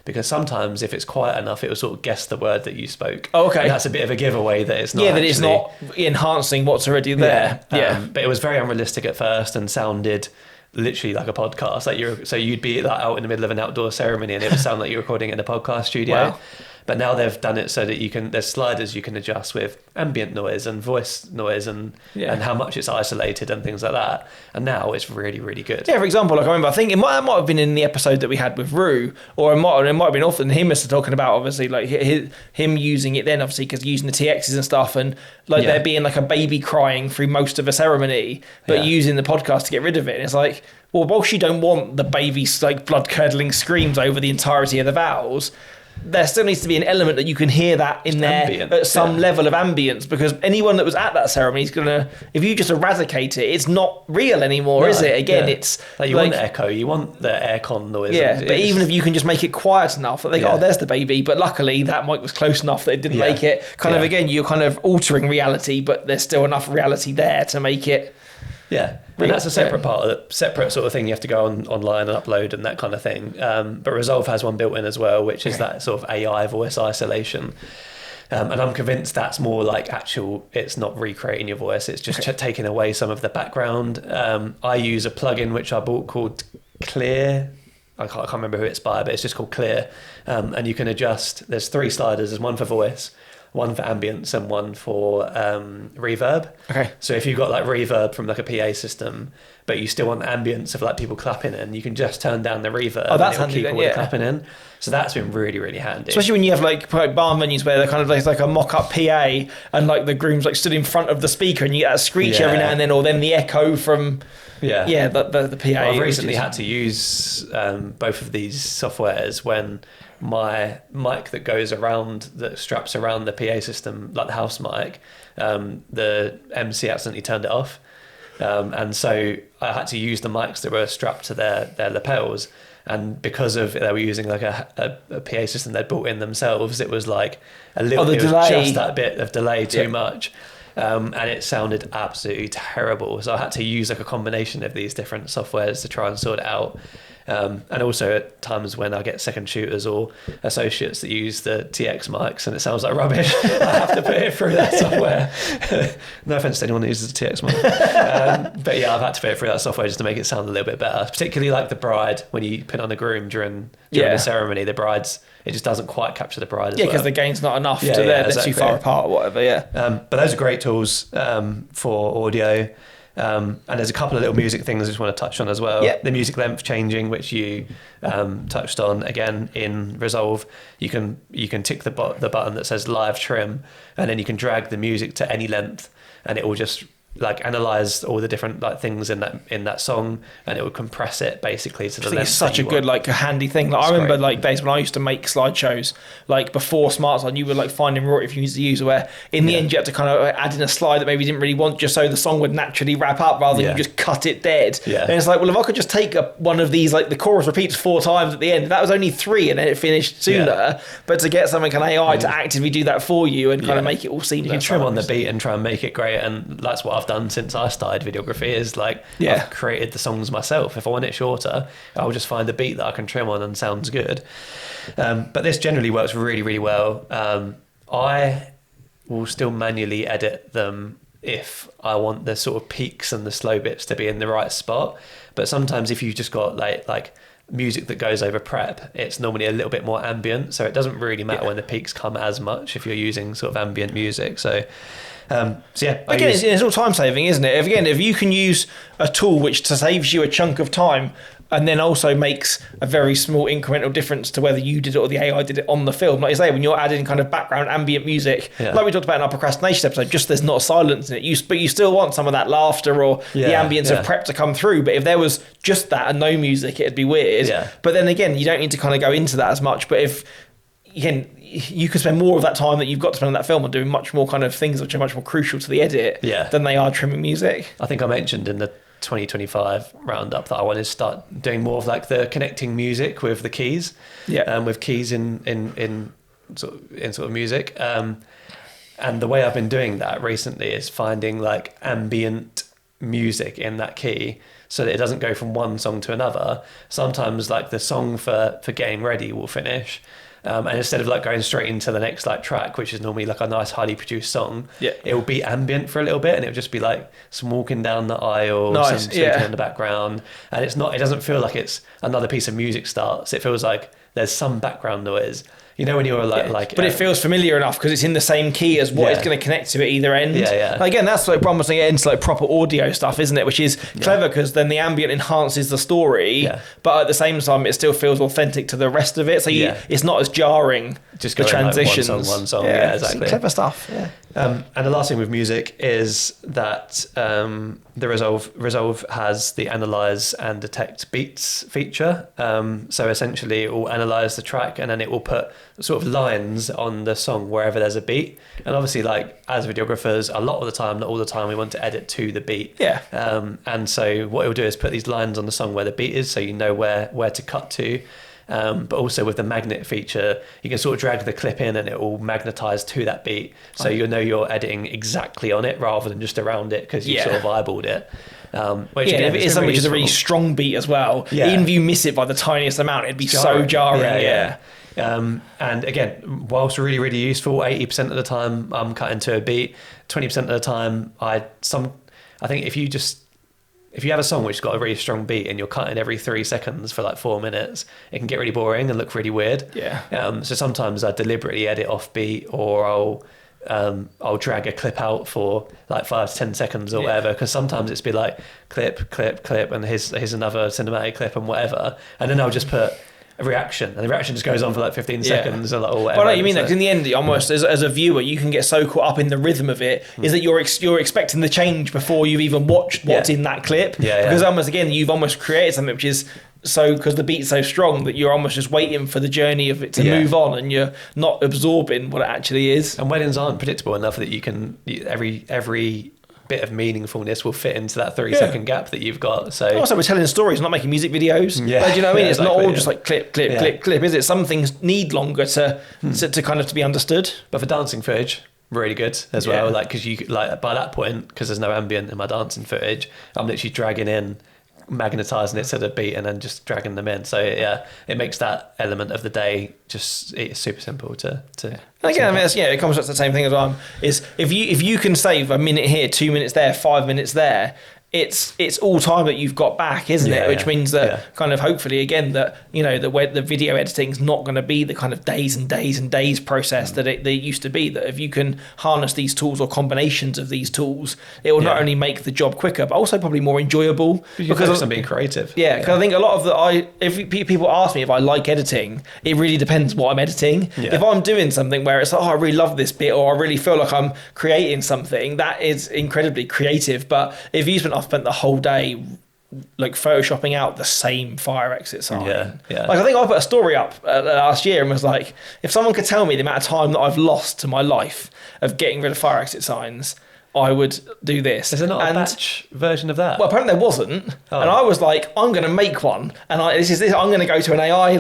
Speaker 2: because sometimes if it's quiet enough, it will sort of guess the word that you spoke.
Speaker 1: Oh, okay.
Speaker 2: And that's a bit of a giveaway that it's not.
Speaker 1: Yeah, that it's not enhancing what's already there.
Speaker 2: But it was very unrealistic at first and sounded literally like a podcast. Like so you'd be like out in the middle of an outdoor ceremony and it would sound like you're recording in a podcast studio.
Speaker 1: Wow.
Speaker 2: But now they've done it so that there's sliders you can adjust with ambient noise and voice noise and how much it's isolated and things like that. And now it's really, really good. Yeah,
Speaker 1: for example, like I remember, I think it might have been in the episode that we had with Rue, or it might have been often him as talking about, obviously, like him using it then, obviously, because using the TXs and stuff, and like there being like a baby crying through most of a ceremony, but using the podcast to get rid of it. And it's like, well, whilst you don't want the baby's like blood-curdling screams over the entirety of the vows, there still needs to be an element that you can hear that in there at some level of ambience, because anyone that was at that ceremony is gonna, if you just eradicate it, it's not real anymore, is it? Again, it's
Speaker 2: like you want echo, you want the aircon noise.
Speaker 1: Yeah, but even if you can just make it quiet enough that they go, oh, there's the baby, but luckily that mic was close enough that it didn't make it. Kind of, again, you're kind of altering reality, but there's still enough reality there to make it.
Speaker 2: Yeah, and that's a separate part of the separate sort of thing you have to go online and upload and that kind of thing. But Resolve has one built in as well, which is that sort of AI voice isolation. And I'm convinced that's more like it's not recreating your voice, it's just taking away some of the background. I use a plugin which I bought called Clear. I can't remember who it's by, but it's just called Clear. And you can adjust, there's 3 sliders, there's one for voice, one for ambience and one for reverb. Okay. So if you've got like reverb from like a PA system, but you still want the ambience of like people clapping in, you can just turn down the reverb.
Speaker 1: Oh, that's
Speaker 2: and
Speaker 1: handy
Speaker 2: keep
Speaker 1: then,
Speaker 2: all the clapping in. So that's been really, really handy.
Speaker 1: Especially when you have like bar venues where they're kind of like a mock-up PA and like the groom's like stood in front of the speaker and you get a screech every now and then, or then the echo from the PA.
Speaker 2: Well, I've recently had to use both of these softwares when my mic that goes around, that straps around the PA system, like the house mic, the MC accidentally turned it off. And so I had to use the mics that were strapped to their lapels. And because of they were using like a PA system they'd built in themselves, it was like a little it was just that bit of delay too much. And it sounded absolutely terrible. So I had to use like a combination of these different softwares to try and sort it out. And also at times when I get second shooters or associates that use the TX mics and it sounds like rubbish, I have to put it through that software. No offense to anyone that uses the TX mic. But yeah, I've had to put it through that software just to make it sound a little bit better. Particularly like the bride, when you put on a groom during the ceremony, the bride's, it just doesn't quite capture the bride as well.
Speaker 1: Yeah, because the gain's not enough they're too far apart or whatever,
Speaker 2: But those are great tools for audio. And there's a couple of little music things I just want to touch on as well. Yep. The music length changing, which you touched on again in Resolve. You can tick the button that says live trim, and then you can drag the music to any length, and it will just like analyze all the different like things in that song, and it will compress it basically to the length.
Speaker 1: It's such a good like a handy thing. Like I remember like days when I used to make slideshows, like before SmartSlide, you were like finding royalty for to use, where in the end you had to kind of add in a slide that maybe you didn't really want, just so the song would naturally wrap up rather than you just cut it dead. And it's like, well, if I could just take one of these, like the chorus repeats 4 times at the end, that was only 3 and then it finished sooner. But to get something like an AI to actively do that for you and kind of make it all seamless.
Speaker 2: You can trim on the beat and try and make it great, and that's what I've done since I started videography is like I've created the songs myself. If I want it shorter, I'll just find a beat that I can trim on and sounds good. But this generally works really, really well. I will still manually edit them if I want the sort of peaks and the slow bits to be in the right spot. But sometimes if you've just got like music that goes over prep, it's normally a little bit more ambient, so it doesn't really matter when the peaks come as much if you're using sort of ambient music. So again,
Speaker 1: it's all time saving, isn't it? If you can use a tool which saves you a chunk of time and then also makes a very small incremental difference to whether you did it or the AI did it on the film. Like you say, when you're adding kind of background ambient music, like we talked about in our procrastination episode, just there's not a silence in it. But you still want some of that laughter or the ambience of prep to come through. But if there was just that and no music, it'd be weird.
Speaker 2: Yeah.
Speaker 1: But then again, you don't need to kind of go into that as much. But if, again, you could spend more of that time that you've got to spend on that film on doing much more kind of things which are much more crucial to the edit than they are trimming music.
Speaker 2: I think I mentioned in the 2025 roundup that I wanted to start doing more of like the connecting music with the keys, with keys in sort of music, and the way I've been doing that recently is finding like ambient music in that key so that it doesn't go from one song to another. Sometimes like the song for getting ready will finish, and instead of like going straight into the next like track, which is normally like a nice highly produced song, it will be ambient for a little bit, and it'll just be like some walking down the aisle, some speaking in the background, and it doesn't feel like it's another piece of music starts. It feels like there's some background noise. You know, when you're like
Speaker 1: but it feels familiar enough because it's in the same key as what it's going to connect to at either end. Again, that's like promising it into like proper audio stuff, isn't it? Which is clever because then the ambient enhances the story, but at the same time it still feels authentic to the rest of it. So it's not as jarring.
Speaker 2: Just
Speaker 1: the transitions,
Speaker 2: like one song. Yeah, exactly.
Speaker 1: Clever stuff. Yeah.
Speaker 2: And the last thing with music is that the Resolve has the analyze and detect beats feature. So essentially it will analyze the track and then it will put sort of lines on the song wherever there's a beat. And obviously, like as videographers, a lot of the time, not all the time, we want to edit to the beat. And so what it'll do is put these lines on the song where the beat is, so you know where to cut to. But also with the magnet feature, you can sort of drag the clip in and it will magnetize to that beat. So you'll know you're editing exactly on it rather than just around it because you sort of eyeballed it.
Speaker 1: Which again, if it is something which is a really strong beat as well, even if you miss it by the tiniest amount, it'd be so jarring.
Speaker 2: And again, whilst really, really useful, 80% of the time I'm cutting to a beat, 20% of the time I think if you have a song which has got a really strong beat and you're cutting every 3 seconds for like 4 minutes, it can get really boring and look really weird. So sometimes I deliberately edit off beat, or I'll drag a clip out for like 5 to 10 seconds or whatever, because sometimes it's be like clip, and here's another cinematic clip and whatever, and then I'll just put a reaction, and the reaction just goes on for like 15 seconds or whatever.
Speaker 1: Well, I know you mean that, 'cause in the end, almost as a viewer, you can get so caught up in the rhythm of it, is that you're expecting the change before you've even watched what's in that clip. Because almost, again, you've almost created something which is so, because the beat's so strong that you're almost just waiting for the journey of it to move on, and you're not absorbing what it actually is.
Speaker 2: And weddings aren't predictable enough that you can, every bit of meaningfulness will fit into that 3-second gap that you've got. So
Speaker 1: also, we're telling stories, not making music videos. Do you know what I mean? It's not all just like clip, is it? Some things need longer to kind of to be understood.
Speaker 2: But for dancing footage, really good as well. Like, because you like by that point, because there's no ambient in my dancing footage, I'm literally dragging in, magnetizing it to the beat, and then just dragging them in. So it makes that element of the day it's super simple to.
Speaker 1: Again, I mean, it comes up to the same thing as is if you can save a minute here, 2 minutes there, 5 minutes there, it's all time that you've got back, isn't it? Which means that kind of hopefully again that the video editing is not going to be the kind of days and days and days process that it used to be. That if you can harness these tools or combinations of these tools, it will not only make the job quicker but also probably more enjoyable.
Speaker 2: Because I'm being creative.
Speaker 1: Because I think a lot of if people ask me if I like editing, it really depends what I'm editing. If I'm doing something where it's like, I really love this bit, or I really feel like I'm creating something, that is incredibly creative. But if you spent the whole day like photoshopping out the same fire exit sign. Like, I think I put a story up last year and was like, if someone could tell me the amount of time that I've lost to my life of getting rid of fire exit signs I would do this.
Speaker 2: Is there not a batch version of that?
Speaker 1: Well, apparently there wasn't. And I was like, I'm going to make one. And I'm going to go to an AI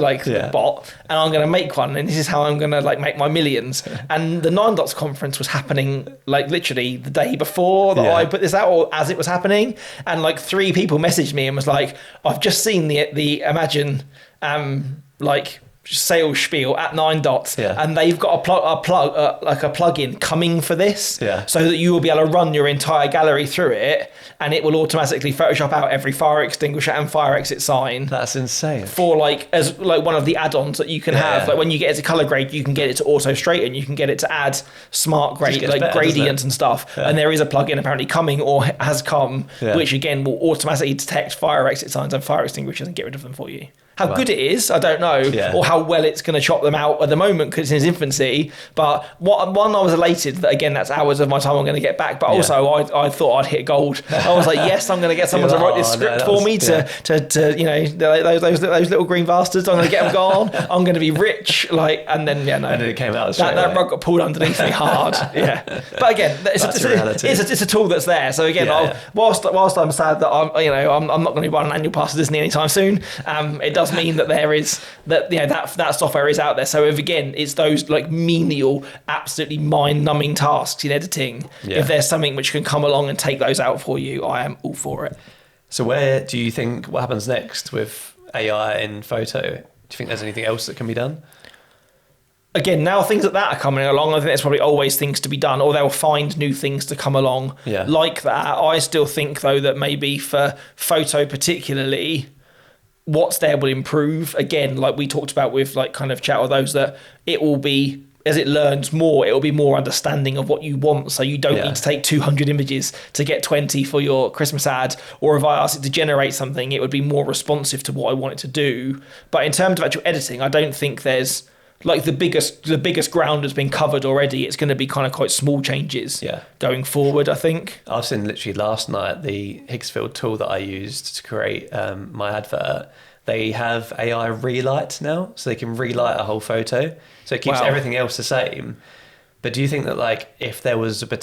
Speaker 1: bot and I'm going to make one. And this is how I'm going to like make my millions. And the 9dots conference was happening like literally the day before that I put this out, or as it was happening. And like 3 people messaged me and was like, I've just seen the Imagen sales spiel at 9dots, and they've got a plugin coming for this, so that you will be able to run your entire gallery through it, and it will automatically Photoshop out every fire extinguisher and fire exit sign.
Speaker 2: That's insane.
Speaker 1: For as one of the add-ons that you can have. Like when you get it to color grade, you can get it to auto straighten, you can get it to add smart gradients and stuff. And there is a plugin apparently coming or has come, which again will automatically detect fire exit signs and fire extinguishers and get rid of them for you. How good it is, I don't know, or how well it's going to chop them out at the moment because it's in its infancy. But I was elated that, again, that's hours of my time I'm going to get back. But also, I thought I'd hit gold. I was like, yes, I'm going to get someone to write this script for me to those little green bastards. I'm going to get them gone. I'm going to be rich. And then and then
Speaker 2: it came out
Speaker 1: that rug got pulled underneath me hard. But again, it's a tool that's there. So again, whilst I'm sad that I'm not going to be buying an annual pass to Disney anytime soon, it does mean that there is that software is out there. So if again it's those like menial, absolutely mind-numbing tasks in editing, if there's something which can come along and take those out for you, I am all for it.
Speaker 2: So where do you think, what happens next with AI in photo? Do you think there's anything else that can be done?
Speaker 1: Again, now things like that are coming along. I think there's probably always things to be done, or they'll find new things to come along like that. I still think though that maybe for photo particularly, what's there will improve. Again, like we talked about with like kind of chat or those, that it will be, as it learns more, it will be more understanding of what you want. So you don't need to take 200 images to get 20 for your Christmas ad. Or if I ask it to generate something, it would be more responsive to what I want it to do. But in terms of actual editing, I don't think there's like the biggest ground has been covered already. It's going to be kind of quite small changes going forward, I think.
Speaker 2: I've seen literally last night the Higgsfield tool that I used to create my advert. They have AI relight now, so they can relight a whole photo. So it keeps everything else the same. But do you think that like if there was either a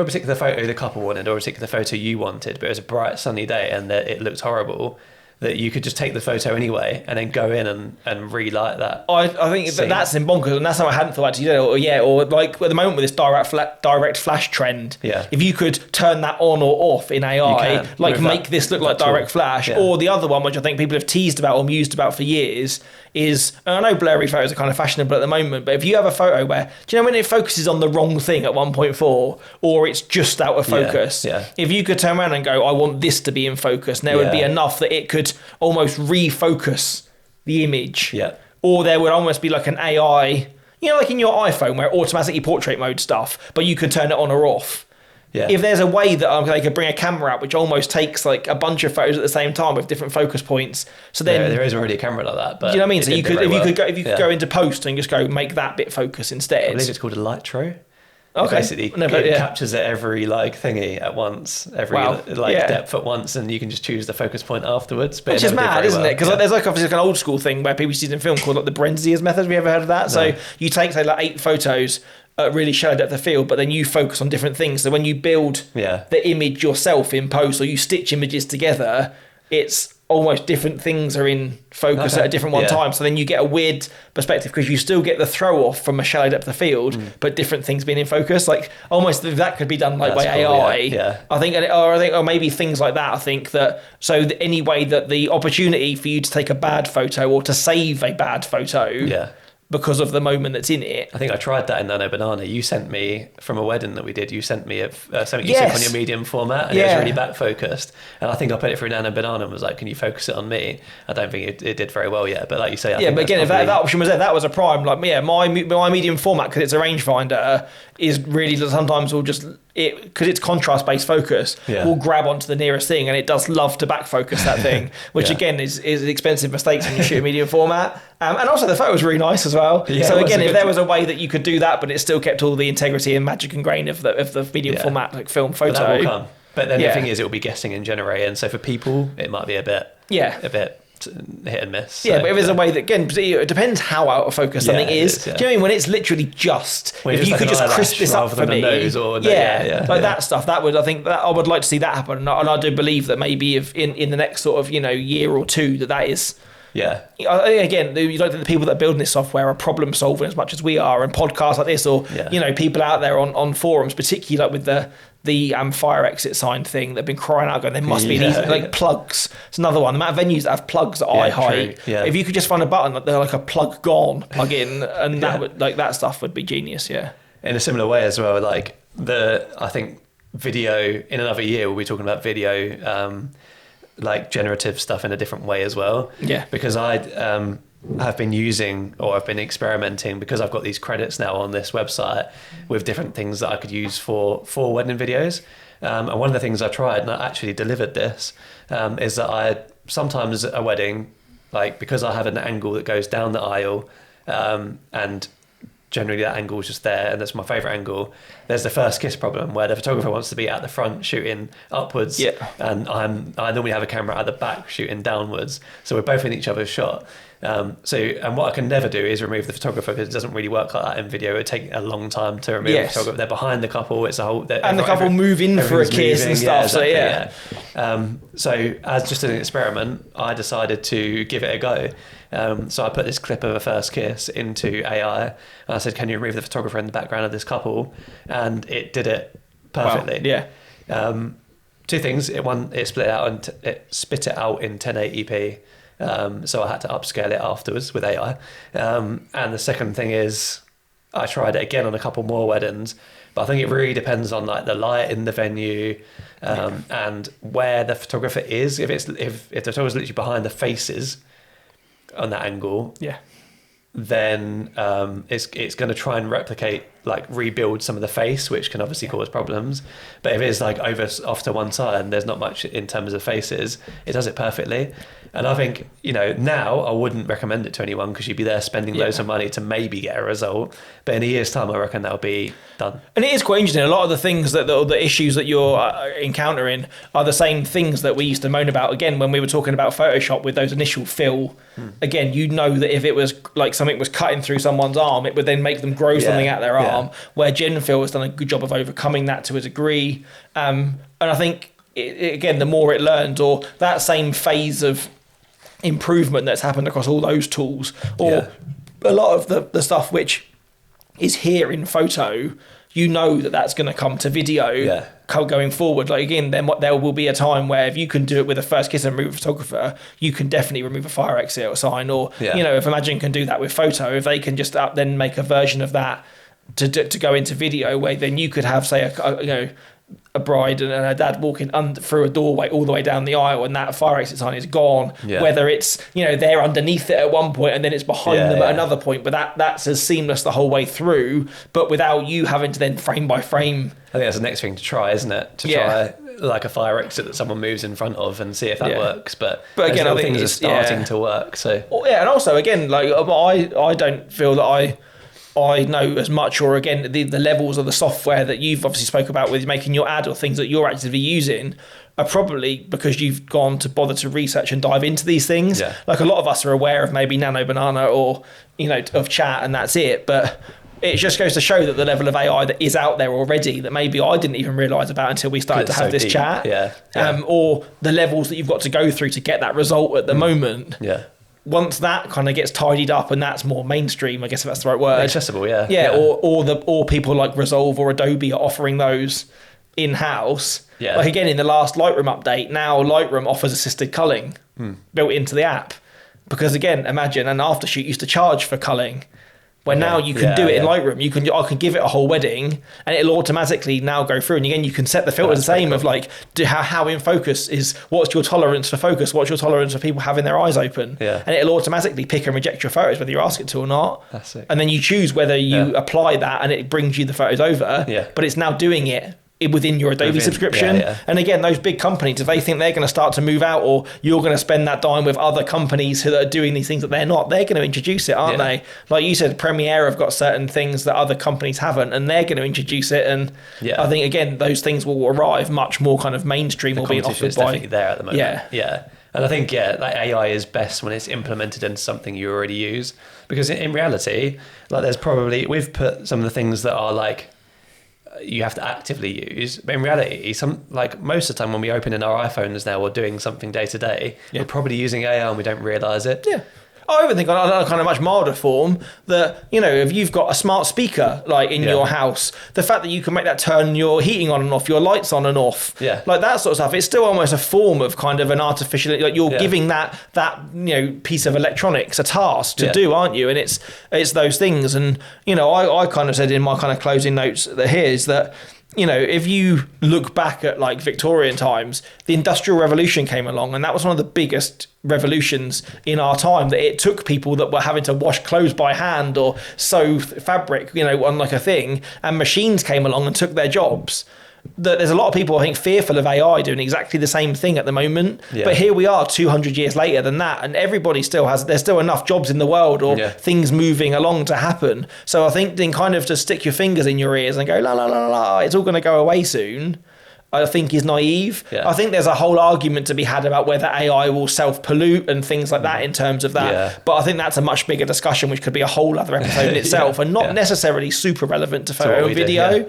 Speaker 2: particular photo the couple wanted or a particular photo you wanted, but it was a bright sunny day and that it looked horrible, that you could just take the photo anyway and then go in and relight that?
Speaker 1: I think that's in bonkers, and that's how I hadn't thought to do it. Or like at the moment with this direct flash trend, if you could turn that on or off in AI, like make this look like direct flash. Or the other one, which I think people have teased about or mused about for years, is, and I know blurry photos are kind of fashionable at the moment, but if you have a photo where, do you know when it focuses on the wrong thing at 1.4 or it's just out of focus, if you could turn around and go, I want this to be in focus, and there would be enough that it could almost refocus the image, or there would almost be like an AI, like in your iPhone where it automatically portrait mode stuff, but you could turn it on or off. If there's a way that they could bring a camera out which almost takes like a bunch of photos at the same time with different focus points, so then
Speaker 2: there is already a camera like that. But
Speaker 1: do you know what I mean? So you could go into post and just go make that bit focus instead.
Speaker 2: I believe it's called a Lightro.
Speaker 1: Okay.
Speaker 2: Basically, it captures every like thingy at once, every depth at once, and you can just choose the focus point afterwards. But
Speaker 1: which is mad, isn't it? Because there's like obviously like an old school thing where people used in film called like the Brenzier's method. Have you ever heard of that? No. So you take say like 8 photos at really shallow depth of field, but then you focus on different things. So when you build the image yourself in post, or you stitch images together, it's almost different things are in focus at a different one time. So then you get a weird perspective because you still get the throw off from a shallow depth of field, but different things being in focus. Like almost that could be done like by AI. I think, or maybe things like that. I think that any way that the opportunity for you to take a bad photo or to save a bad photo. Because of the moment that's in it.
Speaker 2: I think I tried that in Nano Banana. You sent me, from a wedding that we did, you sent me something you took on your medium format, and it was really back focused. And I think I put it through Nano Banana and was like, can you focus it on me? I don't think it did very well yet, but like you say, I think
Speaker 1: but again, if that option was there, that was a prime. Like, my medium format, because it's a rangefinder, is really sometimes will just, because it's contrast-based focus, will grab onto the nearest thing, and it does love to back focus that thing, which again is expensive mistakes when you shoot a medium format. And also the photo was really nice as well. So again, if there was a way that you could do that, but it still kept all the integrity and magic and grain of the medium format like film photo. But
Speaker 2: that will come. But then the thing is, it will be guessing and generating. So for people, it might be a bit hit and miss.
Speaker 1: So, but if there's a way that, again, it depends how out of focus something is. Do you know what I mean? When it's literally just, if you could just crisp this up for me, that stuff, that would, I think that I would like to see that happen. And I do believe that maybe if in the next sort of, year or two, that is.
Speaker 2: Yeah.
Speaker 1: Again, you don't think the people that are building this software are problem solving as much as we are, and podcasts like this, or people out there on forums, particularly like with the fire exit sign thing, they've been crying out, going, there must be these plugs. It's another one. The amount of venues that have plugs at eye height. Yeah. If you could just find a button that they're like a plug gone, plug in, and that would that stuff would be genius. Yeah.
Speaker 2: In a similar way as well, like I think video in another year we'll be talking about video. Like generative stuff in a different way as well.
Speaker 1: Yeah.
Speaker 2: Because I have been using, or I've been experimenting, because I've got these credits now on this website with different things that I could use for wedding videos. And one of the things I tried, and I actually delivered this, is that I sometimes at a wedding, like because I have an angle that goes down the aisle, and generally that angle is just there, and that's my favourite angle. There's the first kiss problem where the photographer wants to be at the front shooting upwards, and I normally have a camera at the back shooting downwards, so we're both in each other's shot. And what I can never do is remove the photographer, because it doesn't really work like that in video. It would take a long time to remove the photographer. They're behind the couple. It's a whole, and
Speaker 1: the couple move in for a kiss and stuff.
Speaker 2: So as just an experiment, I decided to give it a go. So I put this clip of a first kiss into AI, and I said, can you remove the photographer in the background of this couple? And it did it perfectly.
Speaker 1: Wow.
Speaker 2: Two things. It split it out in 1080p. So I had to upscale it afterwards with AI. And the second thing is, I tried it again on a couple more weddings, but I think it really depends on like the light in the venue, and where the photographer is. If the photographer's literally behind the faces on that angle, then it's going to try and replicate, like rebuild some of the face, which can obviously cause problems. But if it's like off to one side and there's not much in terms of faces, it does it perfectly. And I think, now I wouldn't recommend it to anyone, because you'd be there spending loads of money to maybe get a result. But in a year's time, I reckon that'll be done. And
Speaker 1: it is quite interesting. A lot of the things the issues that you're encountering are the same things that we used to moan about, again, when we were talking about Photoshop with those initial fill. Again, that if it was like something was cutting through someone's arm, it would then make them grow something out their arm, where GenFill has done a good job of overcoming that to a degree. And I think, again, the more it learns, or that same phase of improvement that's happened across all those tools, or a lot of the stuff which is here in photo, that's going to come to video going forward. Like, again, there will be a time where if you can do it with a first kiss and remove a photographer, you can definitely remove a fire exit or sign, or if Imagen can do that with photo, if they can just then make a version of that to go into video, where then you could have, say, a bride and her dad walking through a doorway all the way down the aisle, and that fire exit sign is gone, whether it's they're underneath it at one point and then it's behind them at another point, but that's as seamless the whole way through, but without you having to then frame by frame.
Speaker 2: I think that's the next thing to try, isn't it? Try like a fire exit that someone moves in front of and see if that works. But again, I think things are starting to work. So
Speaker 1: and also, again, like I don't feel that I know as much, or again, the levels of the software that you've obviously spoke about with making your ad, or things that you're actively using, are probably because you've gone to bother to research and dive into these things. Like, a lot of us are aware of maybe Nano Banana or of chat, and that's it. But it just goes to show that the level of AI that is out there already, that maybe I didn't even realise about until we started to have this chat, or the levels that you've got to go through to get that result at the moment. Once that kind of gets tidied up and that's more mainstream, I guess if that's the right word,
Speaker 2: accessible,
Speaker 1: or people like Resolve or Adobe are offering those in-house. Like, again, in the last Lightroom update, now Lightroom offers assisted culling built into the app, because, again, Imagen and Aftershoot used to charge for culling, where now you can do it in Lightroom. I can give it a whole wedding and it'll automatically now go through. And again, you can set the filters the same, of like, how in focus is, what's your tolerance for focus? What's your tolerance for people having their eyes open? And it'll automatically pick and reject your photos, whether you ask it to or not.
Speaker 2: That's it.
Speaker 1: And then you choose whether you apply that and it brings you the photos over. But it's now doing it within your Adobe subscription. And again, those big companies, if they think they're going to start to move out, or you're going to spend that dime with other companies who are doing these things that they're not, they're going to introduce it, aren't they? Like you said, Premiere have got certain things that other companies haven't, and they're going to introduce it. And I think, again, those things will arrive much more kind of mainstream, or being offered by...
Speaker 2: definitely there at the moment. And I think, like AI is best when it's implemented into something you already use. Because in reality, like we've put some of the things that are like, you have to actively use. But in reality, most of the time when we open in our iPhones now or doing something day to day, we're probably using AI and we don't realise it.
Speaker 1: Yeah. I even think on a kind of much milder form that, if you've got a smart speaker like in your house, the fact that you can make that turn your heating on and off, your lights on and off, like that sort of stuff, it's still almost a form of kind of an artificial, like you're giving that piece of electronics a task to do, aren't you? And it's those things. And, I kind of said in my kind of closing notes that here is that, if you look back at like Victorian times, the Industrial Revolution came along, and that was one of the biggest revolutions in our time, that it took people that were having to wash clothes by hand or sew fabric, on like a thing, and machines came along and took their jobs. That there's a lot of people, I think, fearful of AI doing exactly the same thing at the moment. But here we are 200 years later than that, and everybody there's still enough jobs in the world or things moving along to happen. So I think then kind of to stick your fingers in your ears and go, la, la, la, la, it's all going to go away soon, I think is naive. I think there's a whole argument to be had about whether AI will self-pollute and things like that in terms of that. But I think that's a much bigger discussion, which could be a whole other episode in itself and not necessarily super relevant to photo and video.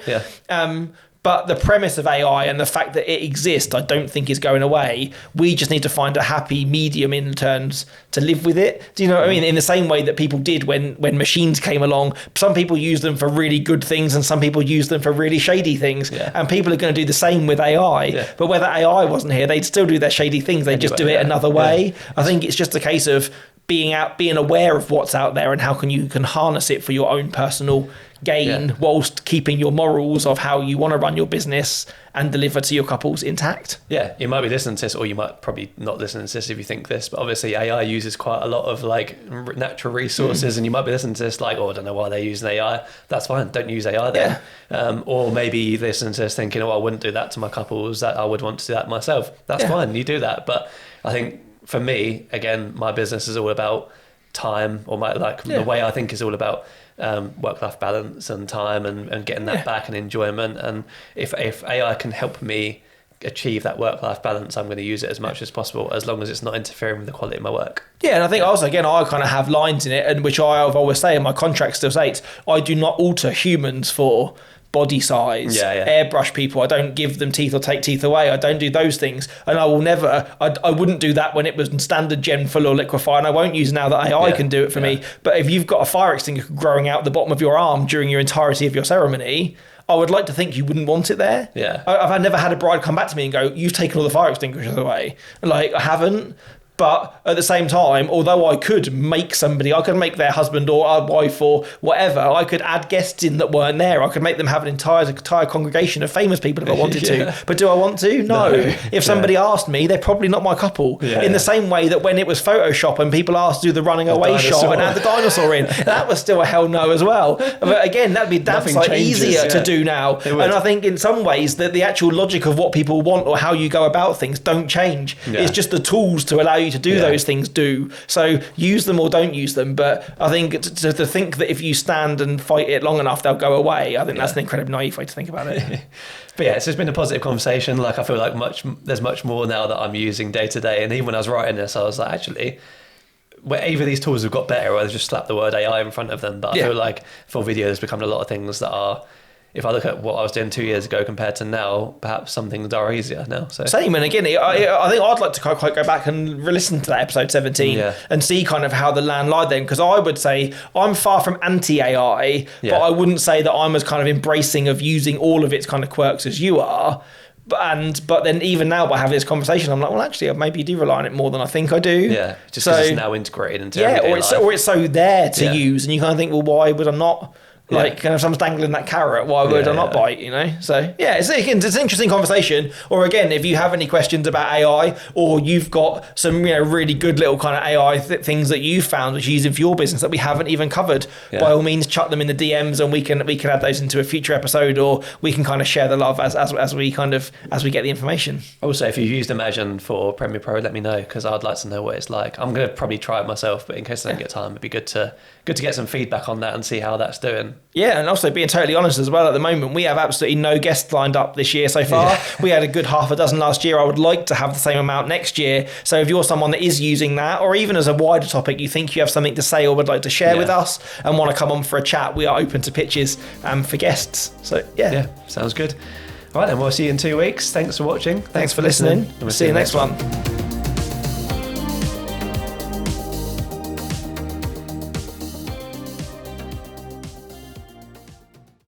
Speaker 1: But the premise of AI and the fact that it exists, I don't think is going away. We just need to find a happy medium in terms to live with it. Do you know what I mean? In the same way that people did when machines came along. Some people use them for really good things and some people use them for really shady things. And people are going to do the same with AI. But whether AI wasn't here, they'd still do their shady things. They'd just do it another way. I think it's just a case of being aware of what's out there and how you can harness it for your own personal gain whilst keeping your morals of how you want to run your business and deliver to your couples intact. You might be listening to this, or you might probably not listen to this if you think this, but obviously AI uses quite a lot of like natural resources, and you might be listening to this like, I don't know why they're using AI. That's fine, don't use AI then. Or maybe listen to this thinking, I wouldn't do that to my couples, that I would want to do that myself. That's fine, you do that. But I think for me, again, my business is all about time, or the way I think is all about work-life balance and time and getting that back and enjoyment. And if AI can help me achieve that work-life balance, I'm going to use it as much as possible, as long as it's not interfering with the quality of my work. And I think also, again, I kind of have lines in it, and which I've always say, and my contract still states, I do not alter humans for body size, airbrush people. I don't give them teeth or take teeth away. I don't do those things. And I will never, I wouldn't do that when it was standard gen full or liquefy, and I won't use now that AI can do it for me. But if you've got a fire extinguisher growing out the bottom of your arm during your entirety of your ceremony, I would like to think you wouldn't want it there. I've never had a bride come back to me and go, you've taken all the fire extinguishers away. Like, I haven't. But at the same time, although I could make their husband or a wife or whatever, I could add guests in that weren't there. I could make them have an entire congregation of famous people if I wanted to. But do I want to? No. If somebody asked me, they're probably not my couple. In the same way that when it was Photoshop and people asked to do the running away shot and add the dinosaur in, that was still a hell no as well. But again, that'd be damn sight easier to do now. And I think in some ways that the actual logic of what people want or how you go about things don't change. It's just the tools to allow you to do those things do. So use them or don't use them. But I think to think that if you stand and fight it long enough, they'll go away, I think that's an incredibly naive way to think about it. But it's just been a positive conversation. Like, I feel like there's much more now that I'm using day to day. And even when I was writing this, I was like, actually, either these tools have got better or I've just slapped the word AI in front of them. But I feel like for video, there's become a lot of things that are, if I look at what I was doing 2 years ago compared to now, perhaps some things are easier now. So same, and again, I think I'd like to quite go back and listen to that episode 17 and see kind of how the land lied then, because I would say I'm far from anti-AI, but I wouldn't say that I'm as kind of embracing of using all of its kind of quirks as you are. But then even now, by having this conversation, I'm like, well, actually, I maybe do rely on it more than I think I do. Just because it's now integrated into everyday life. Or it's so there to use, and you kind of think, well, why would I not? Like, kind of, someone's dangling that carrot, why would I not bite, So, it's an interesting conversation. Or again, if you have any questions about AI, or you've got some, really good little kind of AI things that you've found which you're using for your business that we haven't even covered, by all means, chuck them in the DMs and we can add those into a future episode, or we can kind of share the love as we get the information. Also, if you've used Imagen for Premiere Pro, let me know, because I'd like to know what it's like. I'm going to probably try it myself, but in case I don't get time, it'd be good to get some feedback on that and see how that's doing. Yeah, and also being totally honest as well, at the moment, we have absolutely no guests lined up this year so far. Yeah. We had a good half a dozen last year. I would like to have the same amount next year. So if you're someone that is using that, or even as a wider topic, you think you have something to say or would like to share with us and want to come on for a chat, we are open to pitches for guests. So yeah,
Speaker 2: sounds good. All right, then we'll see you in 2 weeks. Thanks for watching.
Speaker 1: Thanks for listening.
Speaker 2: We'll
Speaker 1: see you next one.